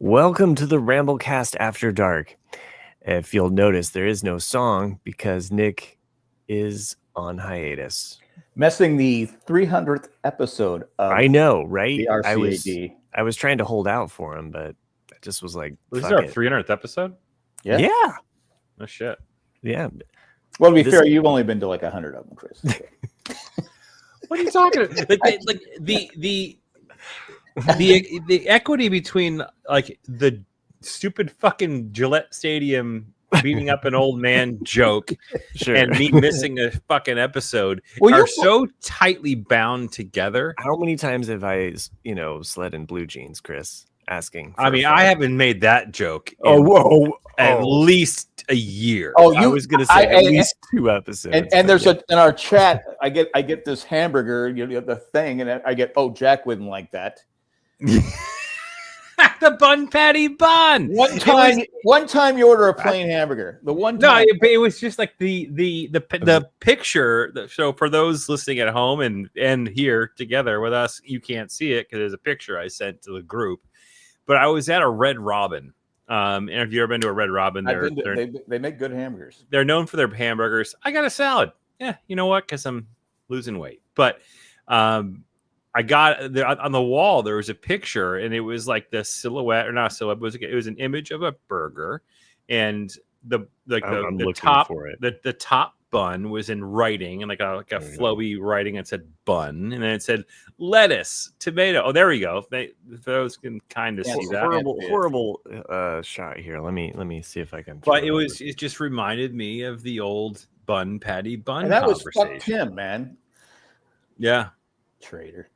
Welcome to the Ramblecast Afterdark. If you'll notice, there is no song because Nick is on hiatus. Missing the 300th episode of I know, right? the RCAD. I was trying to hold out for him, but I just was like, this is our 300th episode? Yeah. Oh, shit. Yeah. Well, to be fair, you've only been to like 100 of them, Chris. What are you talking about? Like the equity between like the stupid fucking Gillette Stadium beating up an old man joke and me missing a fucking episode are so tightly bound together. How many times have I, sled in blue jeans, Chris? Asking. I mean, I haven't made that joke. At least a year. Oh, I was gonna say at least 2 episodes. And there's in our chat, I get this hamburger, the thing, and I get, Jack wouldn't like that. The bun patty bun. One time you order a plain hamburger. The one time. No, it was just like the picture. So for those listening at home and here together with us, you can't see it because there's a picture I sent to the group. But I was at a Red Robin. And if you've ever been to a Red Robin, they make good hamburgers. They're known for their hamburgers. I got a salad. Yeah, you know what? Because I'm losing weight. But I got on the wall. There was a picture, and it was like the silhouette, or not a silhouette. It was an image of a burger, and the top bun was in writing, and like a flowy writing. It said bun, and then it said lettuce, tomato. Oh, there we go. Those can kind of see that horrible shot here. Let me see if I can. But it just reminded me of the old bun patty bun. And that was fuck Tim, man. Yeah, traitor.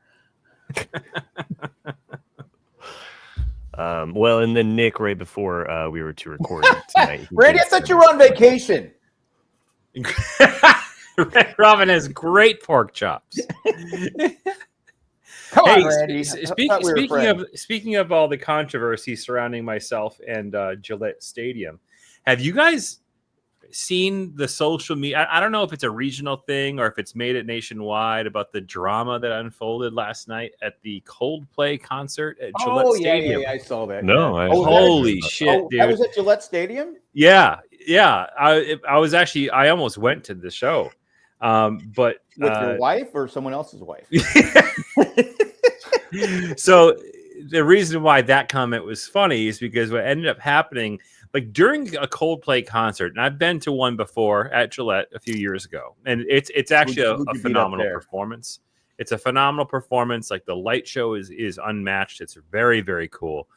Well, and then Nick, right before we were to record tonight. Randy, I thought you were on vacation. Robin has great pork chops. Come on, Randy. Speaking of all the controversy surrounding myself and Gillette Stadium, have you guys seen the social media? I don't know if it's a regional thing or if it's made it nationwide about the drama that unfolded last night at the Coldplay concert at Gillette Stadium. Yeah, I saw that. No, holy shit, dude! That was at Gillette Stadium. Yeah. I almost went to the show, but with your wife or someone else's wife. So the reason why that comment was funny is because what ended up happening, like during a Coldplay concert, and I've been to one before at Gillette a few years ago, and it's actually a phenomenal performance. It's a phenomenal performance. Like the light show is unmatched. It's very, very cool.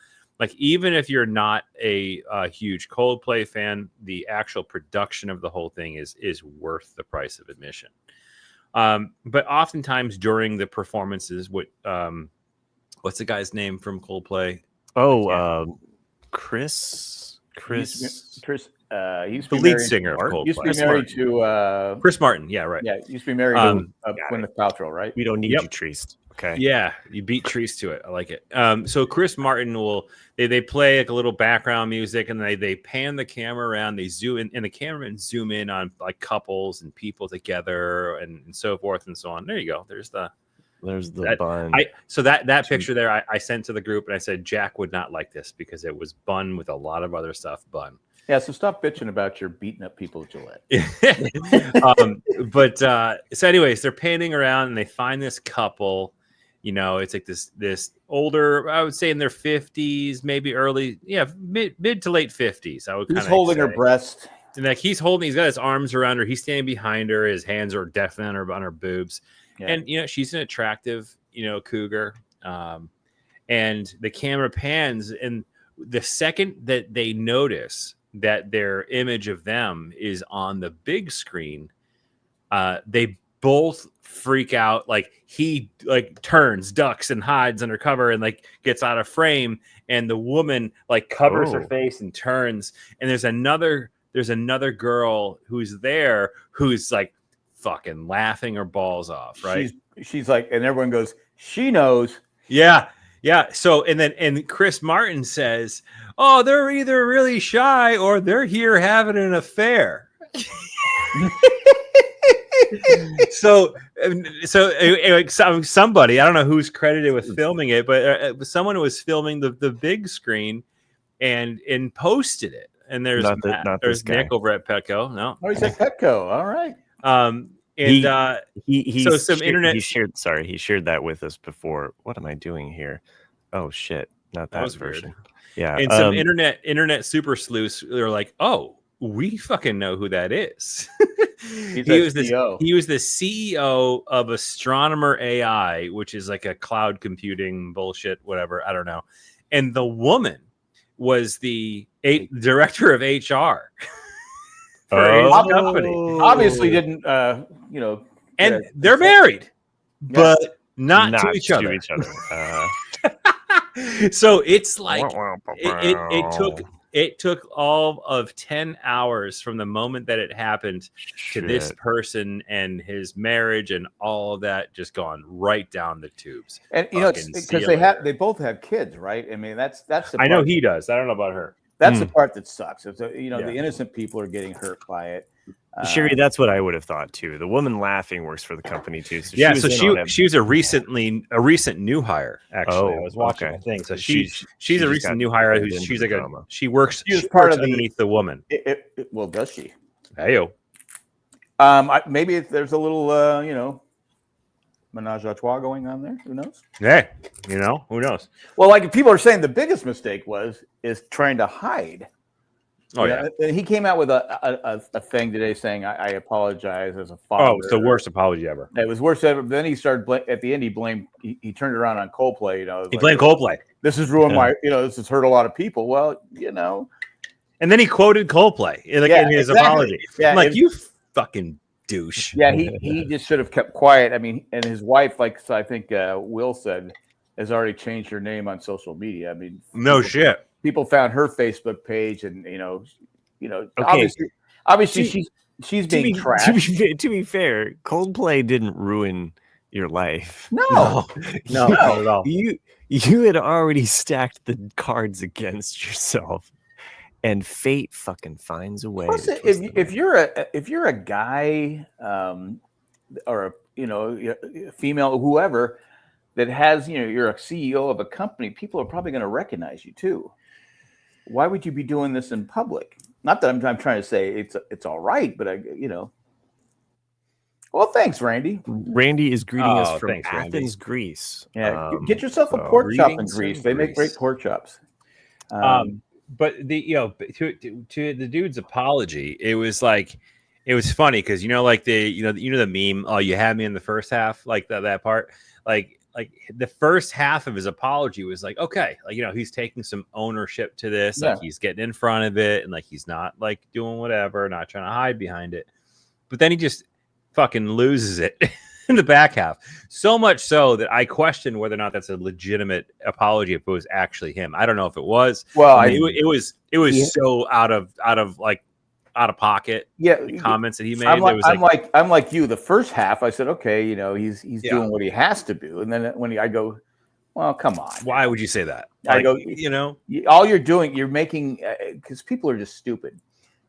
Like even if you're not a huge Coldplay fan, the actual production of the whole thing is worth the price of admission. But oftentimes during the performances, what's the guy's name from Coldplay? Chris. He's the lead singer of Coldplay. Used to be married to Chris Martin. Yeah, right. Yeah, used to be married to Gwyneth Paltrow, right? We don't need you, Treist. Okay. Yeah, you beat Treist to it. I like it. So Chris Martin they play like a little background music, and they pan the camera around. They zoom in, and the cameramen zoom in on like couples and people together, and so forth and so on. There you go. There's the bun. So that picture there, I sent to the group, and I said Jack would not like this because it was bun with a lot of other stuff. Bun. Yeah, so stop bitching about your beating up people at Gillette. So anyways, they're panning around, and they find this couple. It's like this older, I would say in their 50s, maybe early, mid to late 50s. I would kind of holding her breast. And like he's got his arms around her. He's standing behind her. His hands are definitely on her boobs. Yeah. And, she's an attractive, cougar. And the camera pans, and the second that they notice that their image of them is on the big screen, they both freak out. Like he turns, ducks, and hides under cover, and like gets out of frame, and the woman like covers her face and turns, and there's another girl who's there who's like fucking laughing her balls off, right? She's like, and everyone goes, she knows. Yeah. So and Chris Martin says, "Oh, they're either really shy or they're here having an affair." So somebody, I don't know who's credited with filming it, but someone was filming the big screen, and posted it. And there's Not there's this guy. Nick over at Petco. No, Oh, he said Petco. All right. He So some internet. He shared that with us before. What am I doing here? Oh shit, not that was version. weird. Yeah, And some internet super sleuths, they're like, oh, we fucking know who that is. He was the CEO of Astronomer AI, which is like a cloud computing bullshit, whatever. I don't know. And the woman was the director of HR for his company. Obviously didn't, And they're married, but not to each other. So it's like it took all of 10 hours from the moment that it happened to this person and his marriage and all of that just gone right down the tubes. And because they both have kids, right? I mean, that's the part. I know he does. I don't know about her. That's the part that sucks. It's, the innocent people are getting hurt by it. Sherry, that's what I would have thought too. The woman laughing works for the company too. So she was a recent new hire. Actually, I was watching the thing. So she's a recent new hire. She works underneath the woman. Well, does she? Heyo. Maybe there's a little menage a trois going on there. Who knows? Yeah, who knows? Well, like people are saying, the biggest mistake is trying to hide. Oh yeah. And he came out with a thing today saying, "I apologize as a father." Oh, it's the worst apology ever. It was worse ever. Then he started at the end. He turned around on Coldplay. He blamed Coldplay. This has ruined this has hurt a lot of people. Well, And then he quoted Coldplay in his apology. Yeah, I'm like, you fucking douche. Yeah, he just should have kept quiet. I mean, and his wife, I think Will said, has already changed her name on social media. I mean, shit. People found her Facebook page, and okay. obviously she's being trashed. To be fair, Coldplay didn't ruin your life. No, not at all. You had already stacked the cards against yourself, and fate fucking finds a way. Plus, if you're a guy or a female, whoever that has you're a CEO of a company, people are probably going to recognize you too. Why would you be doing this in public? Not that I'm trying to say it's all right, but Well, thanks, Randy. Randy is greeting us from Athens, Randy. Greece. Yeah, get yourself a pork chop in Greece. They make great pork chops. But to the dude's apology, it was funny because the meme. Oh, you had me in the first half, like that part, like the first half of his apology was like, okay, he's taking some ownership to this, like he's getting in front of it, and he's not doing whatever, not trying to hide behind it. But then he just fucking loses it in the back half, so much so that I question whether or not that's a legitimate apology if it was actually him. I don't know if it was. Well, it was so out of pocket. Yeah, the comments that he made. I'm like you. The first half, I said, okay, he's doing what he has to do, and then when I go, well, come on. Why would you say that? I go, all you're doing, you're making because people are just stupid.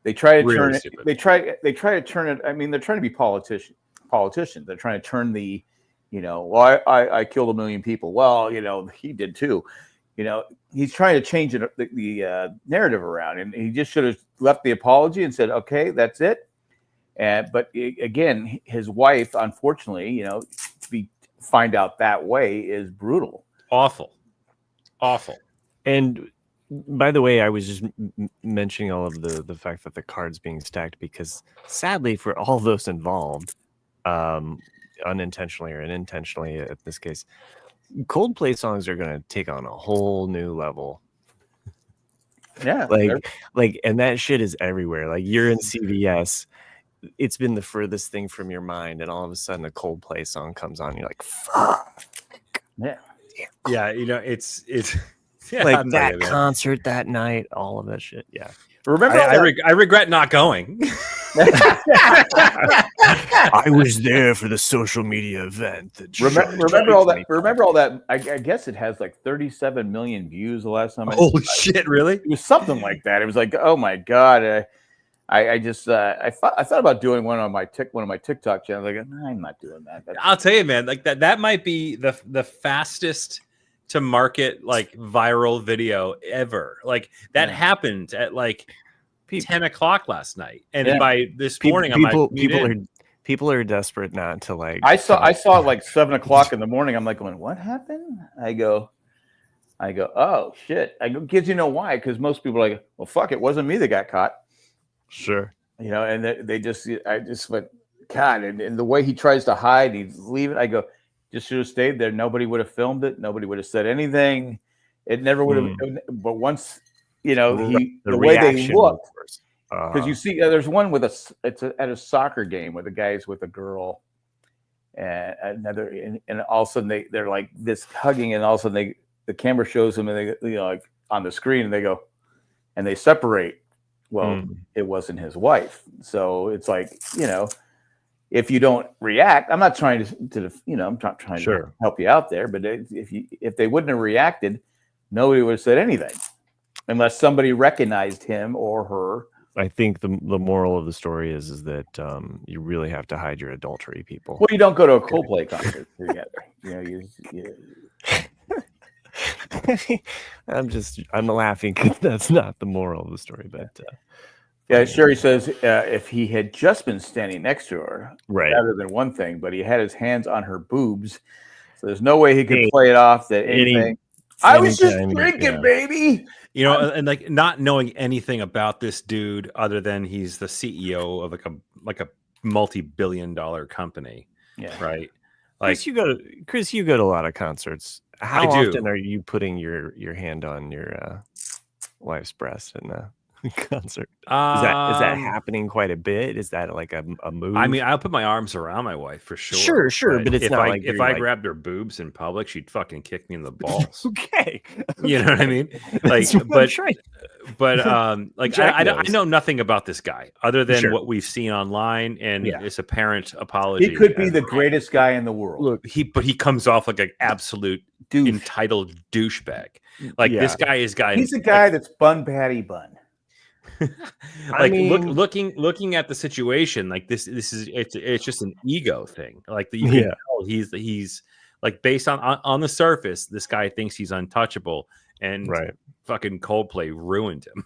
They try to turn it. They try to turn it. I mean, they're trying to be politicians. They're trying to turn the, I killed 1 million people. Well, he did too. He's trying to change the narrative around, and he just should have left the apology and said, okay, that's it. But again, his wife, unfortunately, to find out that way is brutal. Awful. And by the way, I was just mentioning all of the fact that the cards being stacked because sadly for all those involved, unintentionally or unintentionally in this case, Coldplay songs are going to take on a whole new level. Yeah. And that shit is everywhere. Like you're in CVS, it's been the furthest thing from your mind, and all of a sudden a Coldplay song comes on, you're like, fuck. Yeah. It's like that concert that night, all of that shit. Yeah. Remember, I regret not going. I was there for the social media event. Remember all that? Remember all that? I guess it has 37 million views the last time. Holy shit! Really? It was something like that. It was like, oh my god! I thought about doing one on my TikTok channel. Like, I'm not doing that. I'll tell you, man. That might be the fastest to market like viral video ever. Like that happened at like 10 o'clock last night, and by this morning, people are desperate not to like. I saw it like 7 o'clock in the morning. I'm like, going, what happened? I go, oh shit. I go, kids, you know why? Because most people are like, well, fuck, it wasn't me that got caught. Sure. You know, and I just went, God, and the way he tries to hide, he's leaving. I go, just should have stayed there. Nobody would have filmed it. Nobody would have said anything. It never would have. But once, you know, the way they looked, because you see, there's one with it's at a soccer game where the guy's with a girl, and another, and all of a sudden they're like this hugging, and all of a sudden the camera shows them, and they, you know, like on the screen, and they go, and they separate. Well, it wasn't his wife, so it's like, you know, if you don't react, I'm not trying to you know, I'm not trying to help you out there, but if they wouldn't have reacted, nobody would have said anything, unless somebody recognized him or her. I think the moral of the story is that you really have to hide your adultery, people. Well, you don't go to a Coldplay concert together. You know, I'm laughing because that's not the moral of the story. But yeah, Sherry says if he had just been standing next to her, right, rather than one thing, but he had his hands on her boobs, so there's no way he could play it off that anything. I was just drinking, baby. You know, and like not knowing anything about this dude other than he's the CEO of like a multi-billion-dollar company. Yeah. Right. Like Chris, you go to a lot of concerts. How often are you putting your hand on your wife's breast in a concert? Is that happening quite a bit? Is that like a move? I mean, I'll put my arms around my wife for sure. Sure, but it's not like if I grabbed her boobs in public, she'd fucking kick me in the balls. Okay. You know what I mean? Like, like I know nothing about this guy other than what we've seen online and his apparent apology. He could be the greatest guy in the world. Look, but he comes off like an absolute entitled douchebag. Like this guy is He's a guy that's bun patty bun. Like, I mean, looking at the situation, like this is it's just an ego thing. Like you can tell he's like, based on the surface, this guy thinks he's untouchable, and fucking Coldplay ruined him.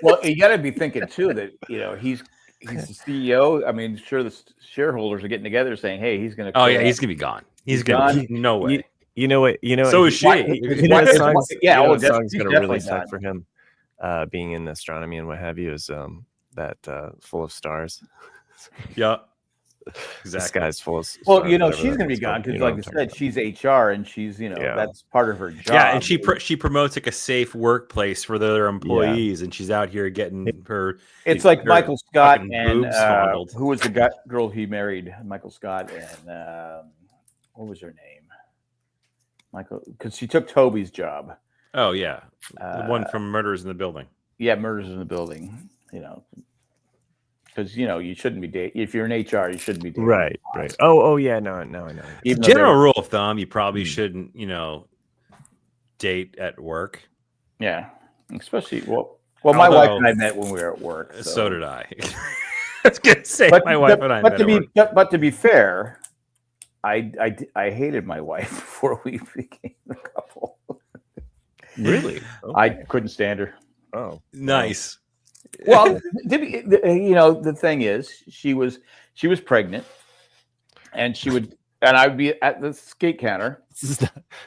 Well, you got to be thinking too that, you know, he's the CEO. I mean, sure, the shareholders are getting together saying, "Hey, he's going to." Oh yeah, he's going to be gone. He's going to no way. You know what? So is she. That song's going to really suck for him. Being in astronomy and what have you, is that Full of Stars. Yeah, exactly. This guy's full of stars. Well, you know, she's going to be gone because, like I said, she's HR and she's, you know, that's part of her job. Yeah, and she promotes like a safe workplace for their employees, and she's out here getting her. It's like Michael Scott and who was the girl he married? Michael Scott and what was her name? Michael, because she took Toby's job. Oh yeah, the one from Murders in the Building. Yeah, Murders in the Building. You know, because you know you shouldn't be dating. If you're in HR, you shouldn't be dating. Right. Oh yeah. No, I know. General rule of thumb: you probably shouldn't, you know, date at work. Yeah, especially my wife and I met when we were at work. So did I. I was gonna say my wife and I met at work. But to be fair, I hated my wife before we became a couple. Really? Okay. I couldn't stand her. Oh, nice. Well, you know, the thing is, she was pregnant, and I'd be at the skate counter,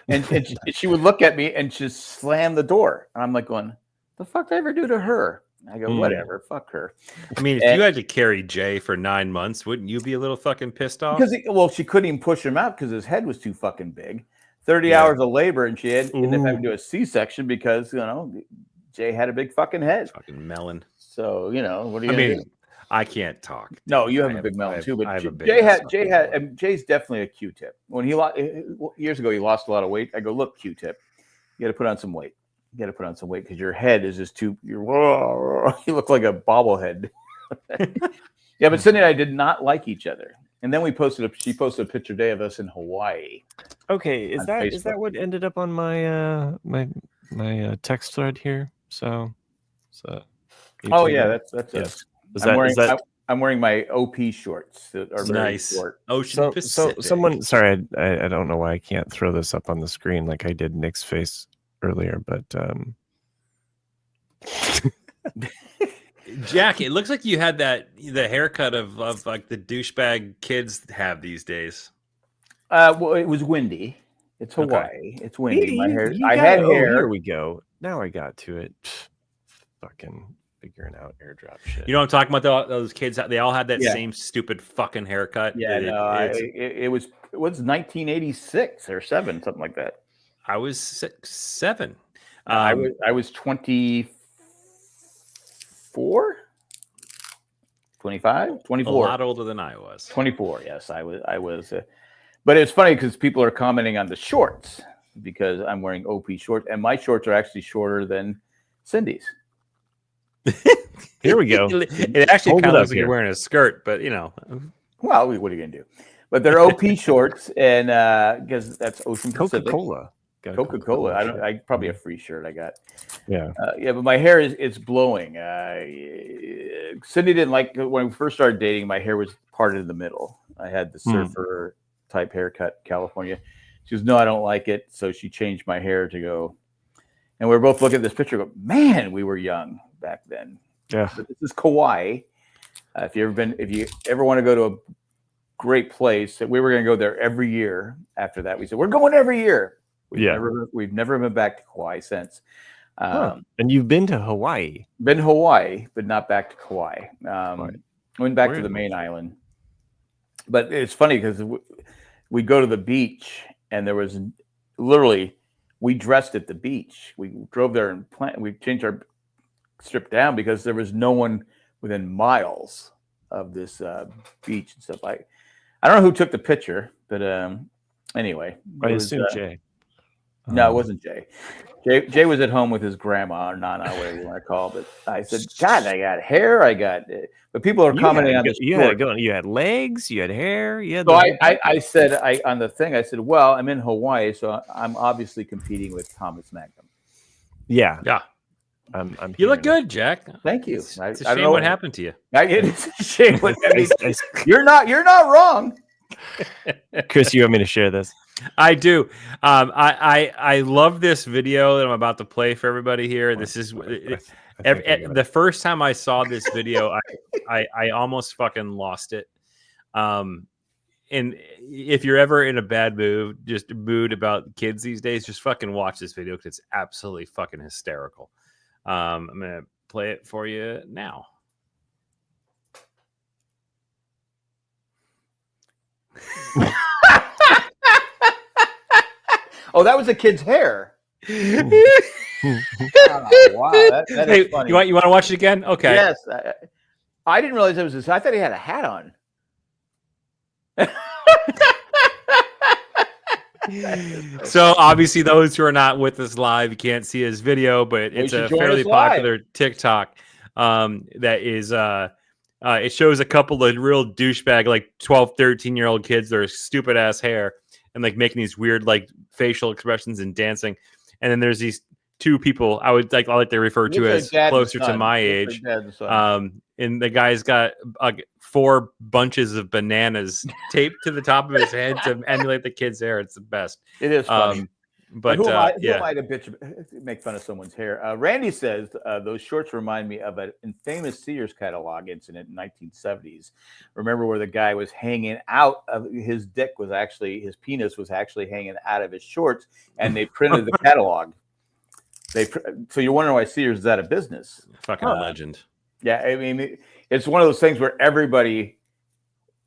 and she would look at me and just slam the door, and I'm like, going, "The fuck did I ever do to her?" I go, "Whatever, fuck her." I mean, if you had to carry Jay for 9 months, wouldn't you be a little fucking pissed off? Because she couldn't even push him out because his head was too fucking big. 30 hours of labor, and she ended up having to do a C-section because, you know, Jay had a big fucking head. Fucking melon. So, you know, what are you gonna do? I can't talk. No, you have a big melon too, but Jay's definitely a Q-tip. When years ago he lost a lot of weight, I go, "Look, Q-tip, you got to put on some weight. You got to put on some weight because your head is just too. You look like a bobblehead." Yeah, but Cindy and I did not like each other. And then she posted a picture today of us in Hawaii. Okay, is that what ended up on my my text thread here? So oh yeah, that's us. I'm wearing my OP shorts that are very short. Ocean Pacific. Someone, sorry, I don't know why I can't throw this up on the screen like I did Nick's face earlier, but Jack, it looks like you had the haircut of like the douchebag kids have these days. Well, it was windy. It's Hawaii. Okay. It's windy. My hair. I had hair. Here we go. Now I got to it. Fucking figuring out airdrop shit. You know what I'm talking about? Those kids. They all had that same stupid fucking haircut. Yeah, it was 1986 or 7, something like that. I was 7. I was 24, 25, 24. A lot older than I was. 24. Yes, I was. But it's funny because people are commenting on the shorts because I'm wearing OP shorts, and my shorts are actually shorter than Cindy's. Here we go. It actually kind of looks like you're wearing a skirt, but you know. Well, what are you gonna do? But they're OP shorts, and because that's Ocean Pacific. Coca-Cola. I probably a free shirt I got. Yeah. But my hair it's blowing. Cindy didn't like when we first started dating. My hair was parted in the middle. I had the surfer type haircut, California. She goes, "No, I don't like it." So she changed my hair to go. And we were both looking at this picture. Go, man, we were young back then. Yeah. But this is Kauai. If you ever want to go to a great place, we were going to go there every year. After that, we said we're going every year. We've never been back to Kauai since. And you've been to Hawaii? Been to Hawaii, but not back to Kauai. Went back to the main island. But it's funny because we go to the beach, and there was literally we dressed at the beach. We drove there and we changed our strip down because there was no one within miles of this beach and stuff. I don't know who took the picture, but anyway. I assume Jay. No, it wasn't Jay. Jay was at home with his grandma or Nana, whatever you want to call it. But I said, God, I got hair. But people are commenting on this. You had legs, you had hair. So I said on the thing, I said, well, I'm in Hawaii, so I'm obviously competing with Thomas Magnum. Yeah. You look good, Jack. Thank you. It's a shame what happened to you. It is a shame. You're not wrong. Chris, you want me to share this? I do. I love this video that I'm about to play for everybody here. This is the first time I saw this video, I almost fucking lost it. And if you're ever in a bad mood about kids these days, just fucking watch this video because it's absolutely fucking hysterical. I'm gonna play it for you now. Oh, that was a kid's hair. Oh, wow, that is funny. You want to watch it again? Okay. Yes, I didn't realize it was this. I thought he had a hat on. So obviously, those who are not with us live, you can't see his video, but it's a fairly popular TikTok. That is, it shows a couple of real douchebag, like 12, 13-year-old kids, their stupid ass hair, and like making these weird like facial expressions and dancing. And then there's these two people I like to refer to as closer to my age. And the guy's got 4 bunches of bananas taped to the top of his head to emulate the kid's hair. It's the best. It is funny. But who am I to make fun of someone's hair? Randy says those shorts remind me of an infamous Sears catalog incident in 1970s. Remember where the guy was hanging out of his penis was actually hanging out of his shorts, and they printed the catalog. So you're wondering why Sears is out of business? Fucking legend. Yeah, I mean, it's one of those things where everybody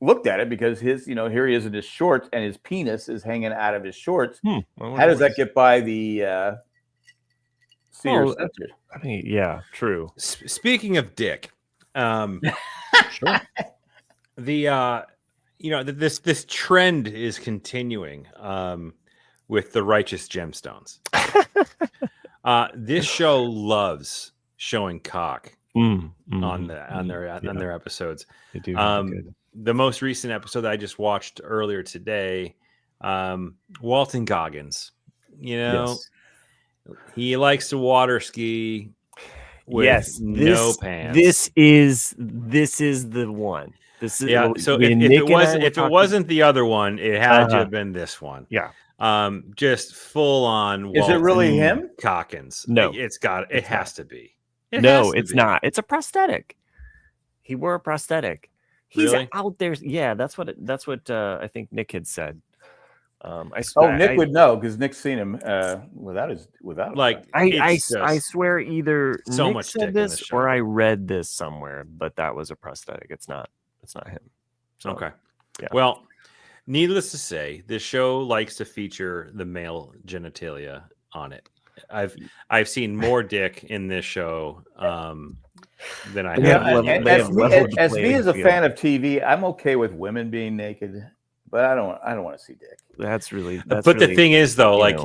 looked at it because here he is in his shorts and his penis is hanging out of his shorts. How does that get by the Sears censor? I mean, yeah, true. Speaking of dick, sure. This trend is continuing with the Righteous Gemstones. This show loves showing cock on their episodes. They do. The most recent episode that I just watched earlier today, Walton Goggins, he likes to water ski. with no pants. This is the one. This is So if it wasn't the other one, it had to have been this one. Yeah. Just full on. Is it really him? Calkins? No, it has to be. No, it's not. It's a prosthetic. He wore a prosthetic. He's really? out there. Yeah, that's what I think Nick had said. Nick would know because Nick's seen him without like. I swear either so Nick much said this or I read this somewhere, but that was a prosthetic. It's not him. So, okay. Yeah. Well, needless to say, this show likes to feature the male genitalia on it. I've seen more dick in this show than I have. As me as a fan of TV, I'm okay with women being naked, but I don't want to see dick. But the thing is, though, like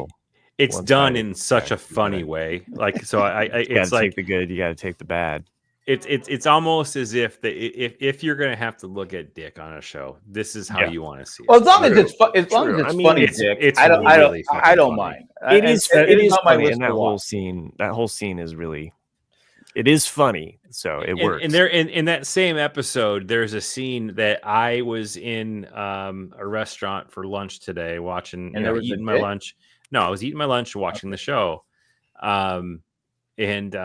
it's done in such a funny way. Like, so it's like take the good, you got to take the bad. It's almost as if if you're gonna have to look at dick on a show, this is how you want to see it. Well, as long as it's funny, dick, I don't mind. It is funny, and that whole scene is really, it is funny, so it works. And there in that same episode, there's a scene that I was in a restaurant for lunch today, watching and eating my lunch. No, I was eating my lunch, watching the show, and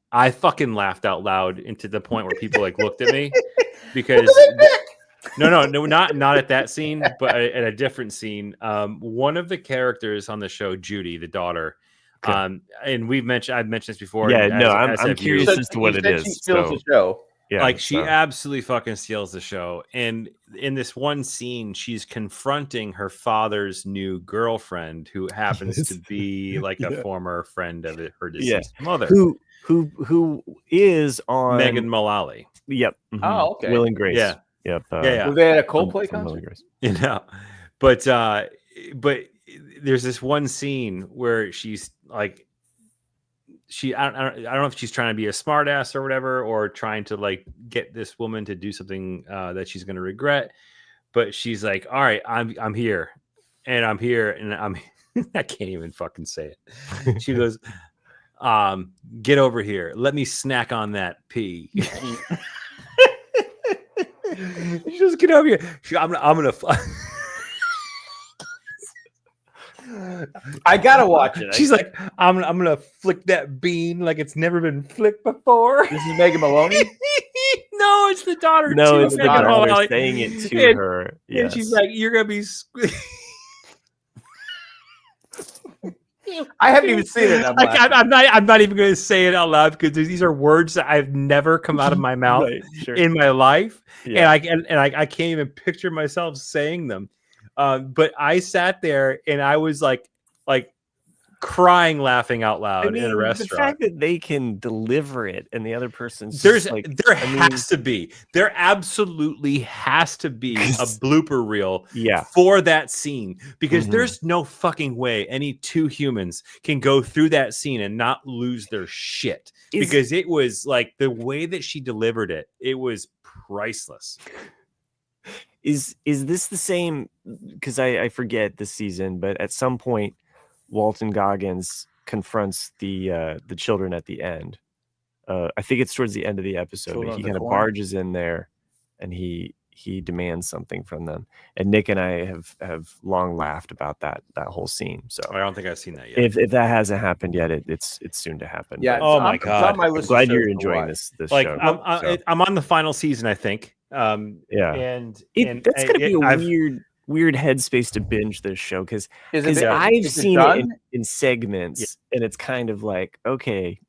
I fucking laughed out loud into the point where people like looked at me because no, not at that scene, but at a different scene. One of the characters on the show, Judy, the daughter, and I've mentioned this before. Yeah, I'm curious as to what it is. She steals the show. Yeah, she absolutely fucking steals the show. And in this one scene, she's confronting her father's new girlfriend, who happens to be like a former friend of her deceased mother, who is on Megan Mullally. Yep. Mm-hmm. Oh, okay. Will and Grace. Yeah. Yep. Were they at a Coldplay concert? But there's this one scene where she's like, I don't know if she's trying to be a smartass or whatever, or trying to like get this woman to do something that she's going to regret. But she's like, all right, I'm here, and I'm I can't even fucking say it. She goes, get over here. Let me snack on that pee. She goes, get over here. I'm gonna. I gotta watch it. She's like, I'm gonna flick that bean like it's never been flicked before. This is Megan Maloney. No, it's the daughter. No, it's the daughter saying it to her. Yes. And she's like, you're gonna be. I haven't even seen it. I'm not even going to say it out loud because these are words that I've never come out of my mouth in my life, and I can't even picture myself saying them. But I sat there and I was like crying, laughing out loud in a restaurant. The fact that they can deliver it and the other person's there has to be. There absolutely has to be a blooper reel for that scene, because there's no fucking way any two humans can go through that scene and not lose their shit, because it was like the way that she delivered it. It was priceless. Is this the same? Because I forget this season, but at some point, Walton Goggins confronts the children at the end. I think it's towards the end of the episode. But he kind of barges in there, and he demands something from them. And Nick and I have long laughed about that whole scene. So I don't think I've seen that yet. If that hasn't happened yet, it's soon to happen. Yeah. Oh my god! I'm glad you're enjoying this like, show. I'm on the final season, I think. And that's gonna be a weird headspace to binge this show, because I've seen it in segments, and it's kind of like, okay,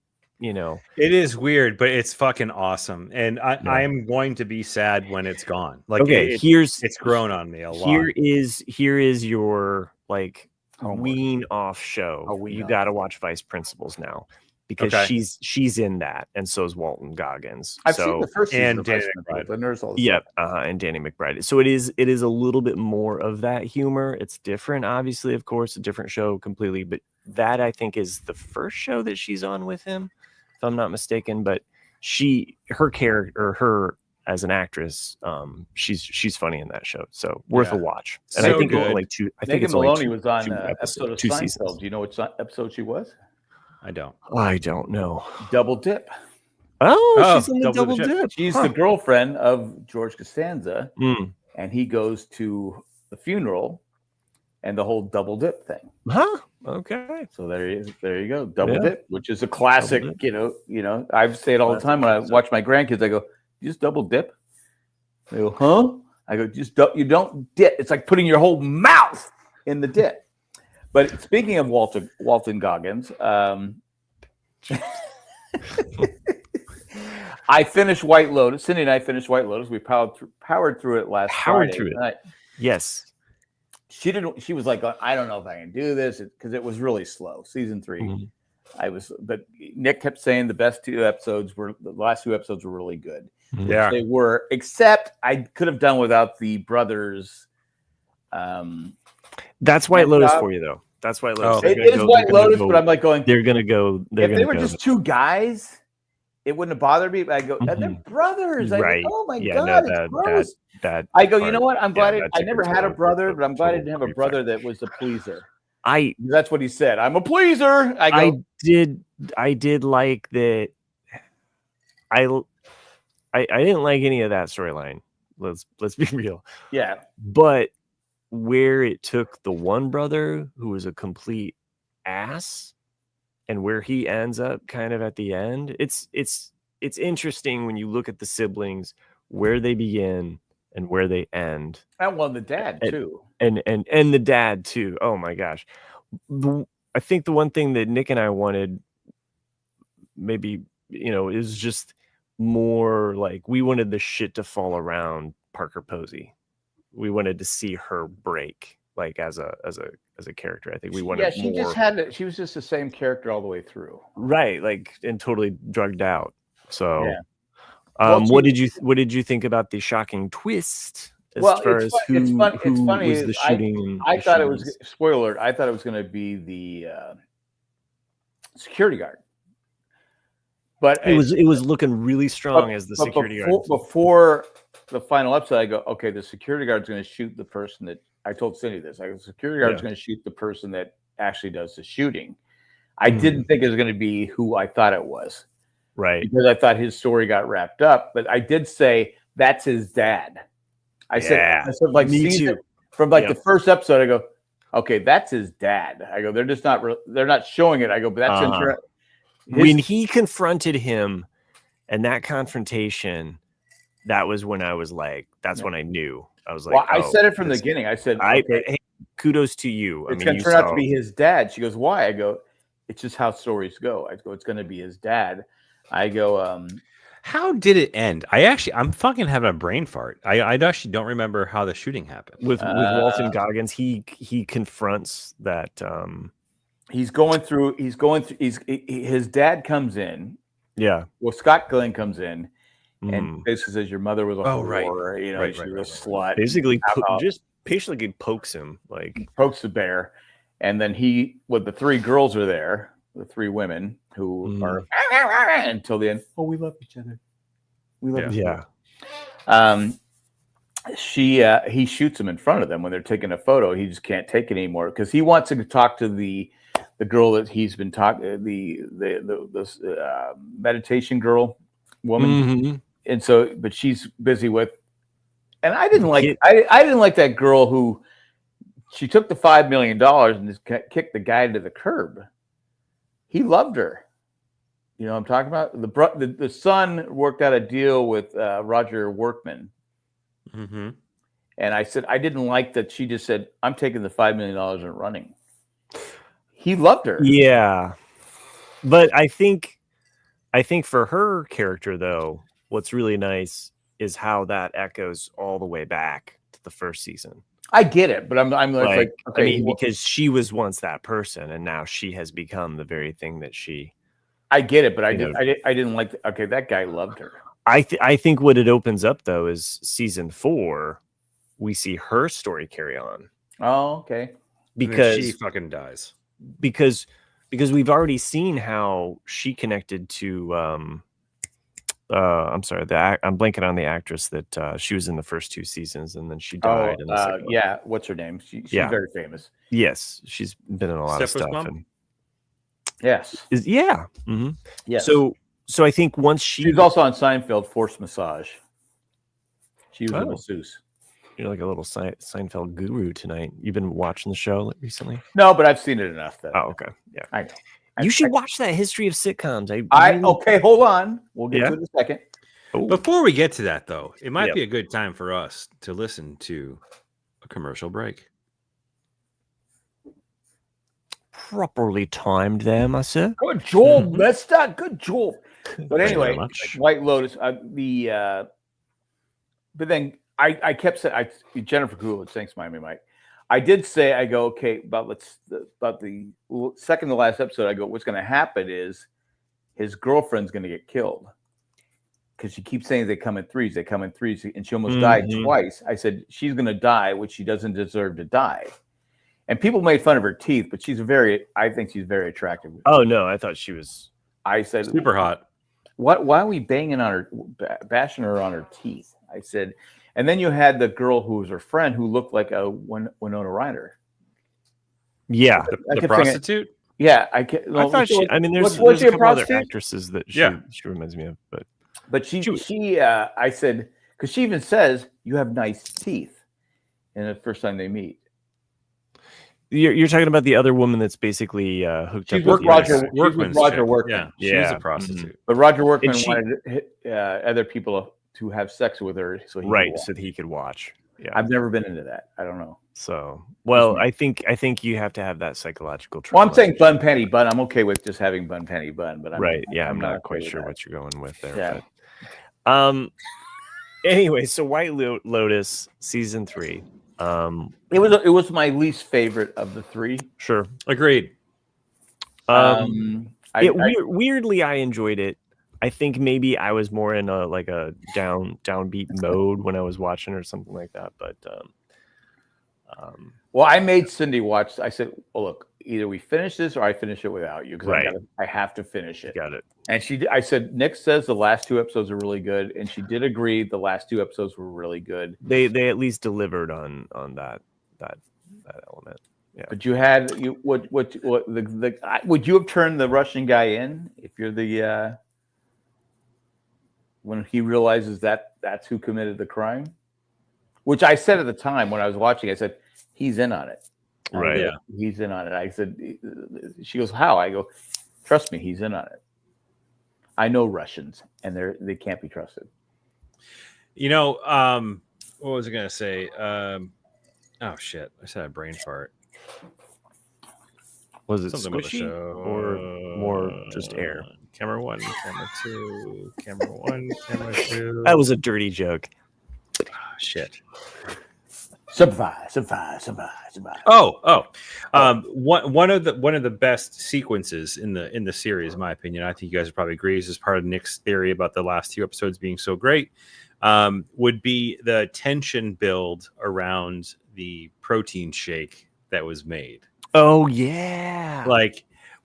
it is weird, but it's fucking awesome, and I am going to be sad when it's gone. Like, okay, it's grown on me a lot. Here is your like wean off show. You got to watch Vice Principals now, because she's in that, and so is Walton Goggins. I've seen the first season and Danny McBride. And Danny McBride. So it is a little bit more of that humor. It's different, obviously, of course, a different show completely. But that, I think, is the first show that she's on with him, if I'm not mistaken. But her character, her as an actress, she's funny in that show, so worth a watch. And so I think good. Only two. I think Megan Maloney was on an episode of Seinfeld. Do you know which episode she was? I don't know. Double Dip. Oh, she's in the double dip. She's the girlfriend of George Costanza, and he goes to the funeral and the whole double dip thing. Huh? Okay. So there you go. Double dip, which is a classic, you know, I say it all the time when I watch my grandkids. I go, you just double dip? They go, huh? I go, you don't dip. It's like putting your whole mouth in the dip. But speaking of Walton Goggins, I finished White Lotus. Cindy and I finished White Lotus. We powered through it last Friday. Yes. She was like, I don't know if I can do this because it was really slow. Season 3. But Nick kept saying the last 2 episodes were really good. Yeah, they were, except I could have done without the brothers. That's White Lotus for you, though. That's White Lotus. It is White Lotus, but I'm like going, they're going to go. If they were just 2 guys, it wouldn't have bothered me. But I go, they're brothers. Right. Oh my God. I go, you know what? I'm glad I never had a brother, but I'm glad I didn't have a brother that was a pleaser. That's what he said. I'm a pleaser. I did like that. I didn't like any of that storyline. Let's be real. Yeah. But where it took the one brother who was a complete ass and where he ends up kind of at the end, it's interesting when you look at the siblings, where they begin and where they end. And the dad too. And the dad too. Oh my gosh. I think the one thing that Nick and I wanted, maybe, is just more like, we wanted the shit to fall around Parker Posey. We wanted to see her break, like as a character. I think we wanted more. She was just the same character all the way through. Right, like, and totally drugged out. So what did you think about the shocking twist? It's funny. Was the shooting? I thought it was, spoiler alert, I thought it was going to be the security guard. But it was looking really strong as the security guard. Before the final episode, I go, okay, the security guard's going to shoot the person that, I told Cindy this. The security guard's going to shoot the person that actually does the shooting. I didn't think it was going to be who I thought it was. Right. Because I thought his story got wrapped up. But I did say, that's his dad. I said like, me too. From like the first episode, I go, okay, that's his dad. I go, they're not showing it. I go, but that's interesting. When he confronted him and that confrontation, that was when I was like, that's when I knew. I was like, well, I said it from the beginning. I said, hey, kudos to you. It's going to turn out to be his dad. She goes, why? I go, it's just how stories go. I go, it's going to be his dad. I go, how did it end? I'm fucking having a brain fart. I actually don't remember how the shooting happened. With Walton Goggins, he confronts that. His dad comes in. Yeah. Well, Scott Glenn comes in and basically says, your mother was a whore. She was a slut. Basically, just patiently pokes him, like pokes the bear. And then the 3 girls are there, the 3 women who are until the end. Oh, we love each other. We love each other. He shoots him in front of them when they're taking a photo. He just can't take it anymore because he wants to talk to the girl that he's been talking, the meditation girl woman, and so, but she's busy with. And I didn't like that girl who she took the $5 million and just kicked the guy to the curb. He loved her. You know what I'm talking about? The son worked out a deal with Roger Workman. Mm-hmm. And I said, I didn't like that she just said, I'm taking the $5 million and running. He loved her. Yeah. But I think for her character, though, what's really nice is how that echoes all the way back to the first season. I get it, but I'm like okay. I mean, because she was once that person, and now she has become the very thing that she. I get it, but I didn't like. Okay, that guy loved her. I think what it opens up though is season 4. We see her story carry on. Oh, okay. Because she fucking dies. Because we've already seen how she connected to. I'm sorry, I'm blanking on the actress that she was in the first 2 seasons, and then she died. Yeah, what's her name? She's very famous. Yes, she's been in a lot of stuff. Yes. Yeah. Yes. So So I think once she was also on Seinfeld, Forced Massage. She was a masseuse. You're like a little Seinfeld guru tonight. You've been watching the show recently? No, but I've seen it enough. Okay. Yeah, I know. You should watch that History of Sitcoms. Okay, hold on. We'll get to it in a second. Before we get to that, though, it might be a good time for us to listen to a commercial break. Properly timed there, my sir. Good job, mister. Good job. But anyway, White Lotus. But then I kept saying, Jennifer Coolidge, thanks, Miami Mike. I did say, I go, okay, about the second to last episode, I go, what's going to happen is his girlfriend's going to get killed. Because she keeps saying they come in threes, and she almost died twice. I said, she's going to die, which she doesn't deserve to die. And people made fun of her teeth, but I think she's very attractive. Oh, no, I thought she was. I said, super hot. Why are we bashing her on her teeth? I said, and then you had the girl who was her friend who looked like a Winona Ryder. Yeah, the prostitute. I thought she. I mean, there's a couple other actresses that she reminds me of, but she I said, because she even says you have nice teeth, and the first time they meet. You're talking about the other woman that's basically hooked up with Roger Workman. Yeah, she's a prostitute. But Roger Workman wanted other people to have sex with her, so he could watch. Yeah, I've never been into that. I don't know. So, I think you have to have that psychological. Well, I'm saying bun penny bun. I'm okay with just having bun penny bun, but I'm not quite sure what you're going with there. Yeah. But, anyway, so White Lotus season 3. It was my least favorite of the 3. Sure, agreed. Weirdly, I enjoyed it. I think maybe I was more in a downbeat mode when I was watching or something like that. But well, I made Cindy watch. I said, "Well, look, either we finish this or I finish it without you because I have to finish it." Got it. And I said, Nick says the last 2 episodes are really good, and she did agree. The last 2 episodes were really good. They at least delivered on that element. Yeah. But you had would you have turned the Russian guy in if you're the when he realizes that's who committed the crime? Which I said at the time when I was watching, I said, he's in on it. Right. Yeah. He's in on it. I said, she goes, how? I go, trust me, he's in on it. I know Russians and they can't be trusted. What was I going to say? Oh shit. I said a brain fart. Was it something squishy or more just air? Camera 1, camera 2, camera 1, camera 2. That was a dirty joke. Oh, shit. Survive. One of the best sequences in the series, in my opinion, I think you guys would probably agree, is part of Nick's theory about the last 2 episodes being so great, would be the tension build around the protein shake that was made. Oh yeah,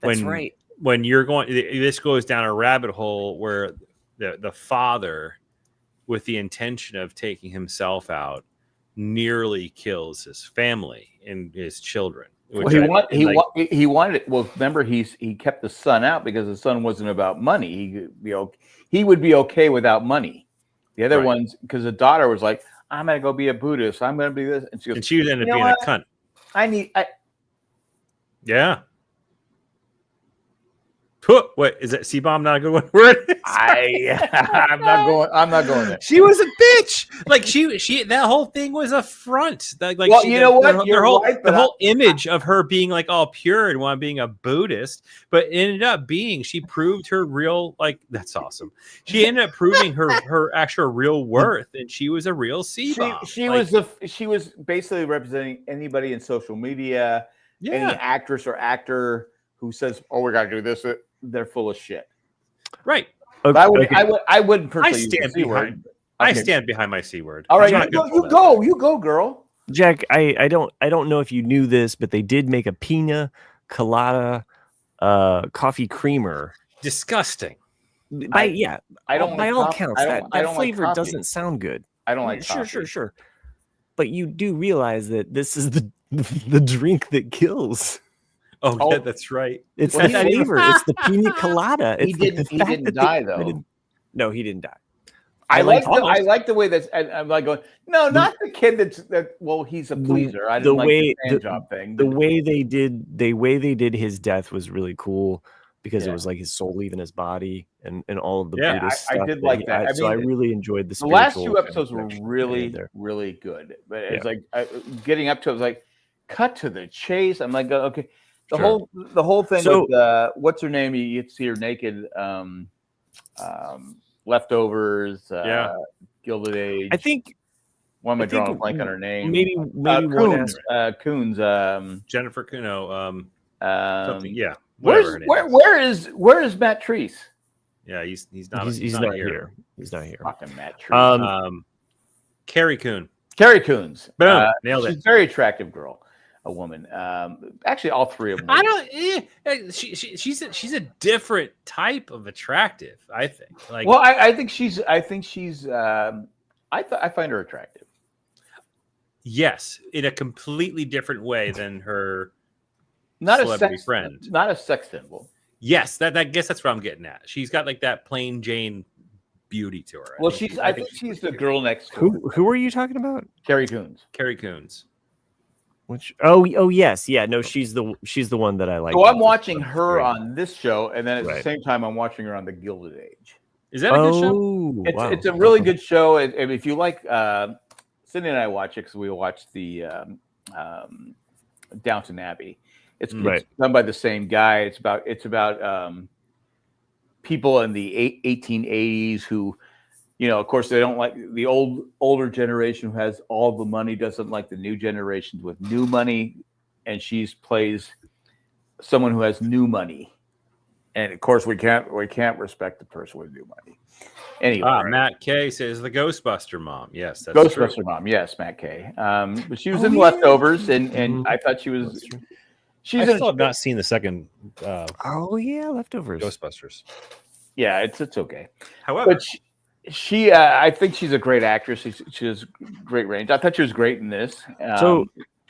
that's right. When you're going, this goes down a rabbit hole where the father, with the intention of taking himself out, nearly kills his family and his children. Well, he wanted it. Well, remember he kept the son out because the son wasn't about money. He would be okay without money. The other ones, because the daughter was like, I'm gonna go be a Buddhist. I'm gonna be this, and she ended up being a cunt. Yeah. What is that? C-bomb not a good word? I'm not going there. She was a bitch. She that whole thing was a front. You know what? The whole image of her being all pure and being a Buddhist, but ended up being, she proved her real, that's awesome. She ended up proving her actual real worth, and she was a real C-bomb. She was basically representing anybody in social media, any actress or actor who says, "Oh, we got to do this." They're full of shit. Right. Okay. I wouldn't personally use the C word. I stand behind my C word. All right, you go, girl. Jack, I don't know if you knew this, but they did make a pina colada coffee creamer. Disgusting. By all counts, that flavor doesn't sound good. I don't like coffee. Sure. But you do realize that this is the drink that kills. Oh, yeah, that's right. It's the flavor. It's the pina colada. He didn't die though. No, he didn't die. I like the way that's. I'm like going. No, not the kid that. Well, he's a pleaser. I didn't like the hand job thing. The way they did his death was really cool because it was like his soul leaving his body and all of the Buddhist stuff. I did like that. I really enjoyed the last 2 episodes were really good, but it's like getting up to it, I was like, cut to the chase. I'm like, okay, the whole thing with what's her name? You see her naked. Leftovers, Gilded Age. I think. Why am I drawing a blank on her name? Maybe Coons. Jennifer Kuno. Something. Yeah. Where is Matt Treese? Yeah, he's not. He's not here. He's not here. Fucking Matt Treese. Carrie Coon. Carrie Coons. Boom. Nailed it. She's a very attractive girl. A woman. Actually, all 3 of them. I don't. She's a different type of attractive. I think. Like, well, I think she's. I find her attractive. Yes, in a completely different way than her celebrity friend. Not a sex symbol. Yes, that guess that's what I'm getting at. She's got like that plain Jane beauty to her. Well, I think she's the girl next to her. Who are you talking about? Carrie Coons. Carrie Coons. Which yes, yeah, no, she's the one that I like. So I'm watching her on this show, and then at the same time, I'm watching her on the Gilded Age. Is that a good show? It's a really good show. And if you like, Cindy and I watch it because we watched the Downton Abbey. It's done by the same guy. It's about people in the 1880s who. Of course, they don't like the older generation who has all the money, doesn't like the new generations with new money. And she plays someone who has new money. And of course, we can't respect the person with new money. Anyway. Matt Kay says the Ghostbuster mom. Yes, that's Ghostbuster true. Mom. Yes, Matt Kay. But she was in Leftovers, and I thought she was. I still have not seen the second. Leftovers. Ghostbusters. Yeah, it's okay. However. But she I think she's a great actress. She has great range. I thought she was great in this.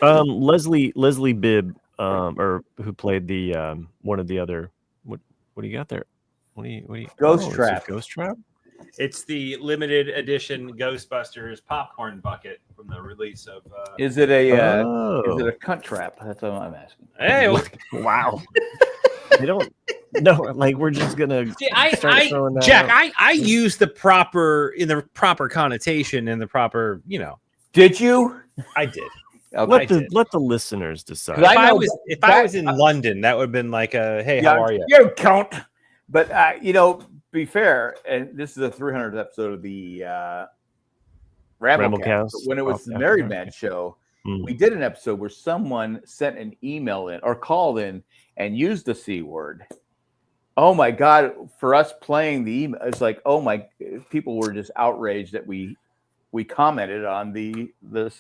Leslie Bibb, or who played the one of the other. What do you got there? What do you? Ghost Trap. Ghost Trap. It's the limited edition Ghostbusters popcorn bucket from the release of. Is it a cunt trap? That's what I'm asking. Hey, wow. I don't. No, like we're just gonna. See, I use the proper connotation and the proper, Did you? I did. Okay. Let the listeners decide. If I was in London, that would have been like hey, how are you? You count. But be fair, and this is the 300th episode of the Ramblecast. When it was the Married Man show, we did an episode where someone sent an email in or called in and used the C word. Oh my God! For us playing the email, it's like, oh my! People were just outraged that we commented on the. And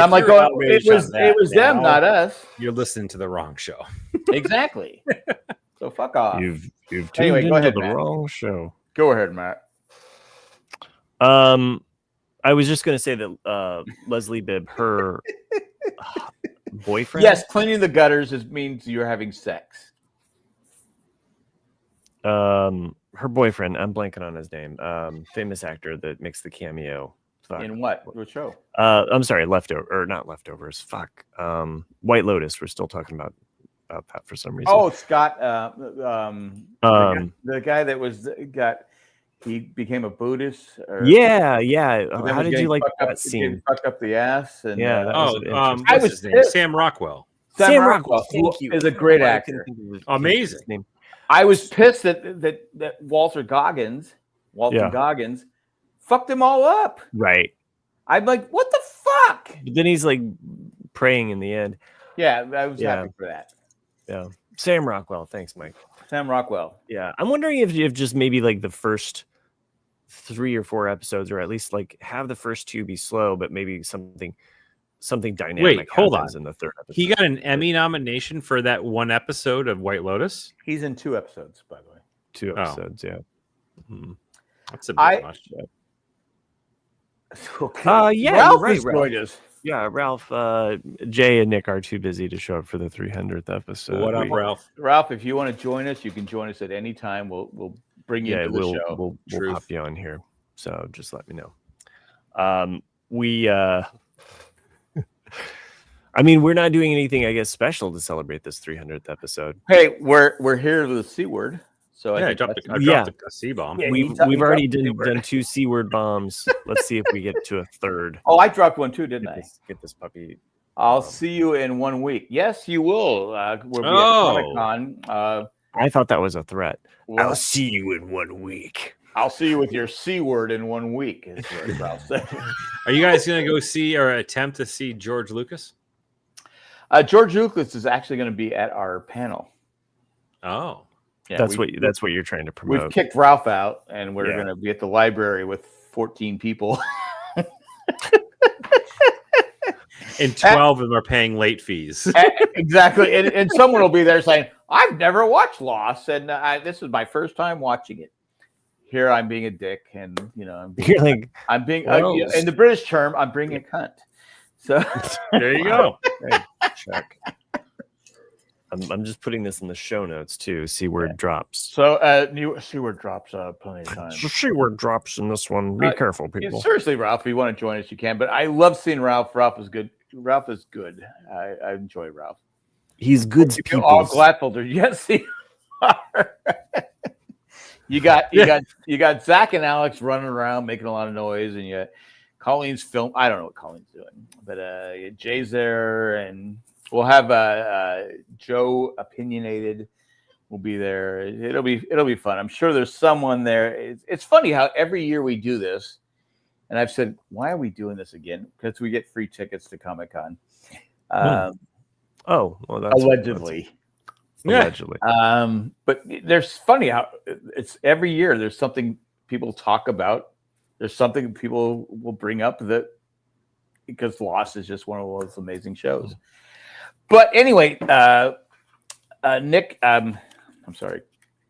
I'm like, oh, it was them, not us. You're listening to the wrong show. Exactly. So fuck off. You've tuned into the wrong show. Go ahead, Matt. I was just gonna say that Leslie Bibb, her boyfriend. Yes, cleaning the gutters means you're having sex. Her boyfriend, I'm blanking on his name. Famous actor that makes the cameo. Fuck. In what show? I'm sorry, not Leftovers. Fuck. White Lotus. We're still talking about that for some reason. Oh, Scott. The guy that he became a Buddhist. Yeah. How did you like that scene? Fucked up the ass. And, I was Sam Rockwell. Sam Rockwell. Thank you. Is a great actor. Amazing. I was pissed that Walton Goggins fucked them all up. Right. I'm like, what the fuck? But then he's like praying in the end. Yeah, I was happy for that. Yeah. Sam Rockwell. Thanks, Mike. Sam Rockwell. Yeah. I'm wondering if just maybe like the first 3 or 4 episodes, or at least like have the first 2 be slow, but maybe something dynamic. Wait, hold on. In the 3rd episode. He got an Emmy nomination for that one episode of White Lotus. He's in 2 episodes, by the way. 2 episodes, yeah. That's a bit much. Okay. Yeah, Ralph right, is joined us. Yeah, Ralph, Jay, and Nick are too busy to show up for the 300th episode. What up, Ralph? Ralph, if you want to join us, you can join us at any time. We'll bring you into the show. We'll pop you on here. So just let me know. I mean, we're not doing anything, I guess, special to celebrate this 300th episode. Hey, we're here with the C word. So I dropped a C bomb. Yeah, we've already done 2 C word bombs. Let's see if we get to a third. Oh, I dropped one too, didn't I? Get this puppy. I'll see you in 1 week. Yes, you will. We'll be at Comic-Con. I thought that was a threat. Well, I'll see you in 1 week. I'll see you with your C word in 1 week, is what Ralph said. Are you guys going to go see or attempt to see George Lucas? George Lucas is actually going to be at our panel. Oh. Yeah, that's what you're trying to promote. We've kicked Ralph out, and we're going to be at the library with 14 people. And 12 of them are paying late fees. Exactly. And someone will be there saying, I've never watched Lost, and this is my first time watching it. Here I'm being a dick, and I'm being in the British term, I'm being a cunt. So there you go. Check. I'm just putting this in the show notes too. C word drops. So new C word drops plenty of times. So C word drops in this one. Be careful, people. Seriously, Ralph, if you want to join us, you can. But I love seeing Ralph. Ralph is good. Ralph is good. I enjoy Ralph. He's good. People. All Gladfelder. Yes, he are. You got Zach and Alex running around making a lot of noise, and you Colleen's film. I don't know what Colleen's doing, but Jay's there, and we'll have Joe Opinionated. Will be there. It'll be fun. I'm sure there's someone there. It's funny how every year we do this, and I've said, why are we doing this again? Because we get free tickets to Comic-Con. Oh, well, that's allegedly. Allegedly. But there's funny how it's every year there's something people talk about. There's something people will bring up that because Lost is just one of those amazing shows. But anyway, Nick, I'm sorry,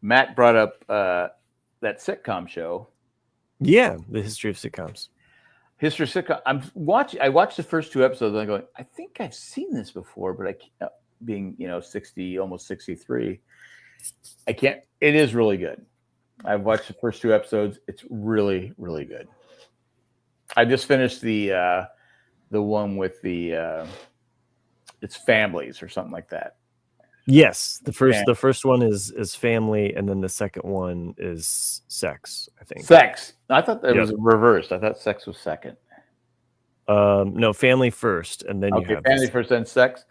Matt brought up that sitcom show. Yeah, the history of sitcoms. History of sitcom. I watched the first 2 episodes and I'm going, I think I've seen this before, but I can't, being 60, almost 63, I can't. It is really good. I've watched the first 2 episodes. It's really, really good. I just finished the one with the it's families or something like that. Yes, the first one is family, and then the second one is sex. I think sex. I thought that was reversed. I thought sex was second. No, family first, and then you have family first, then sex.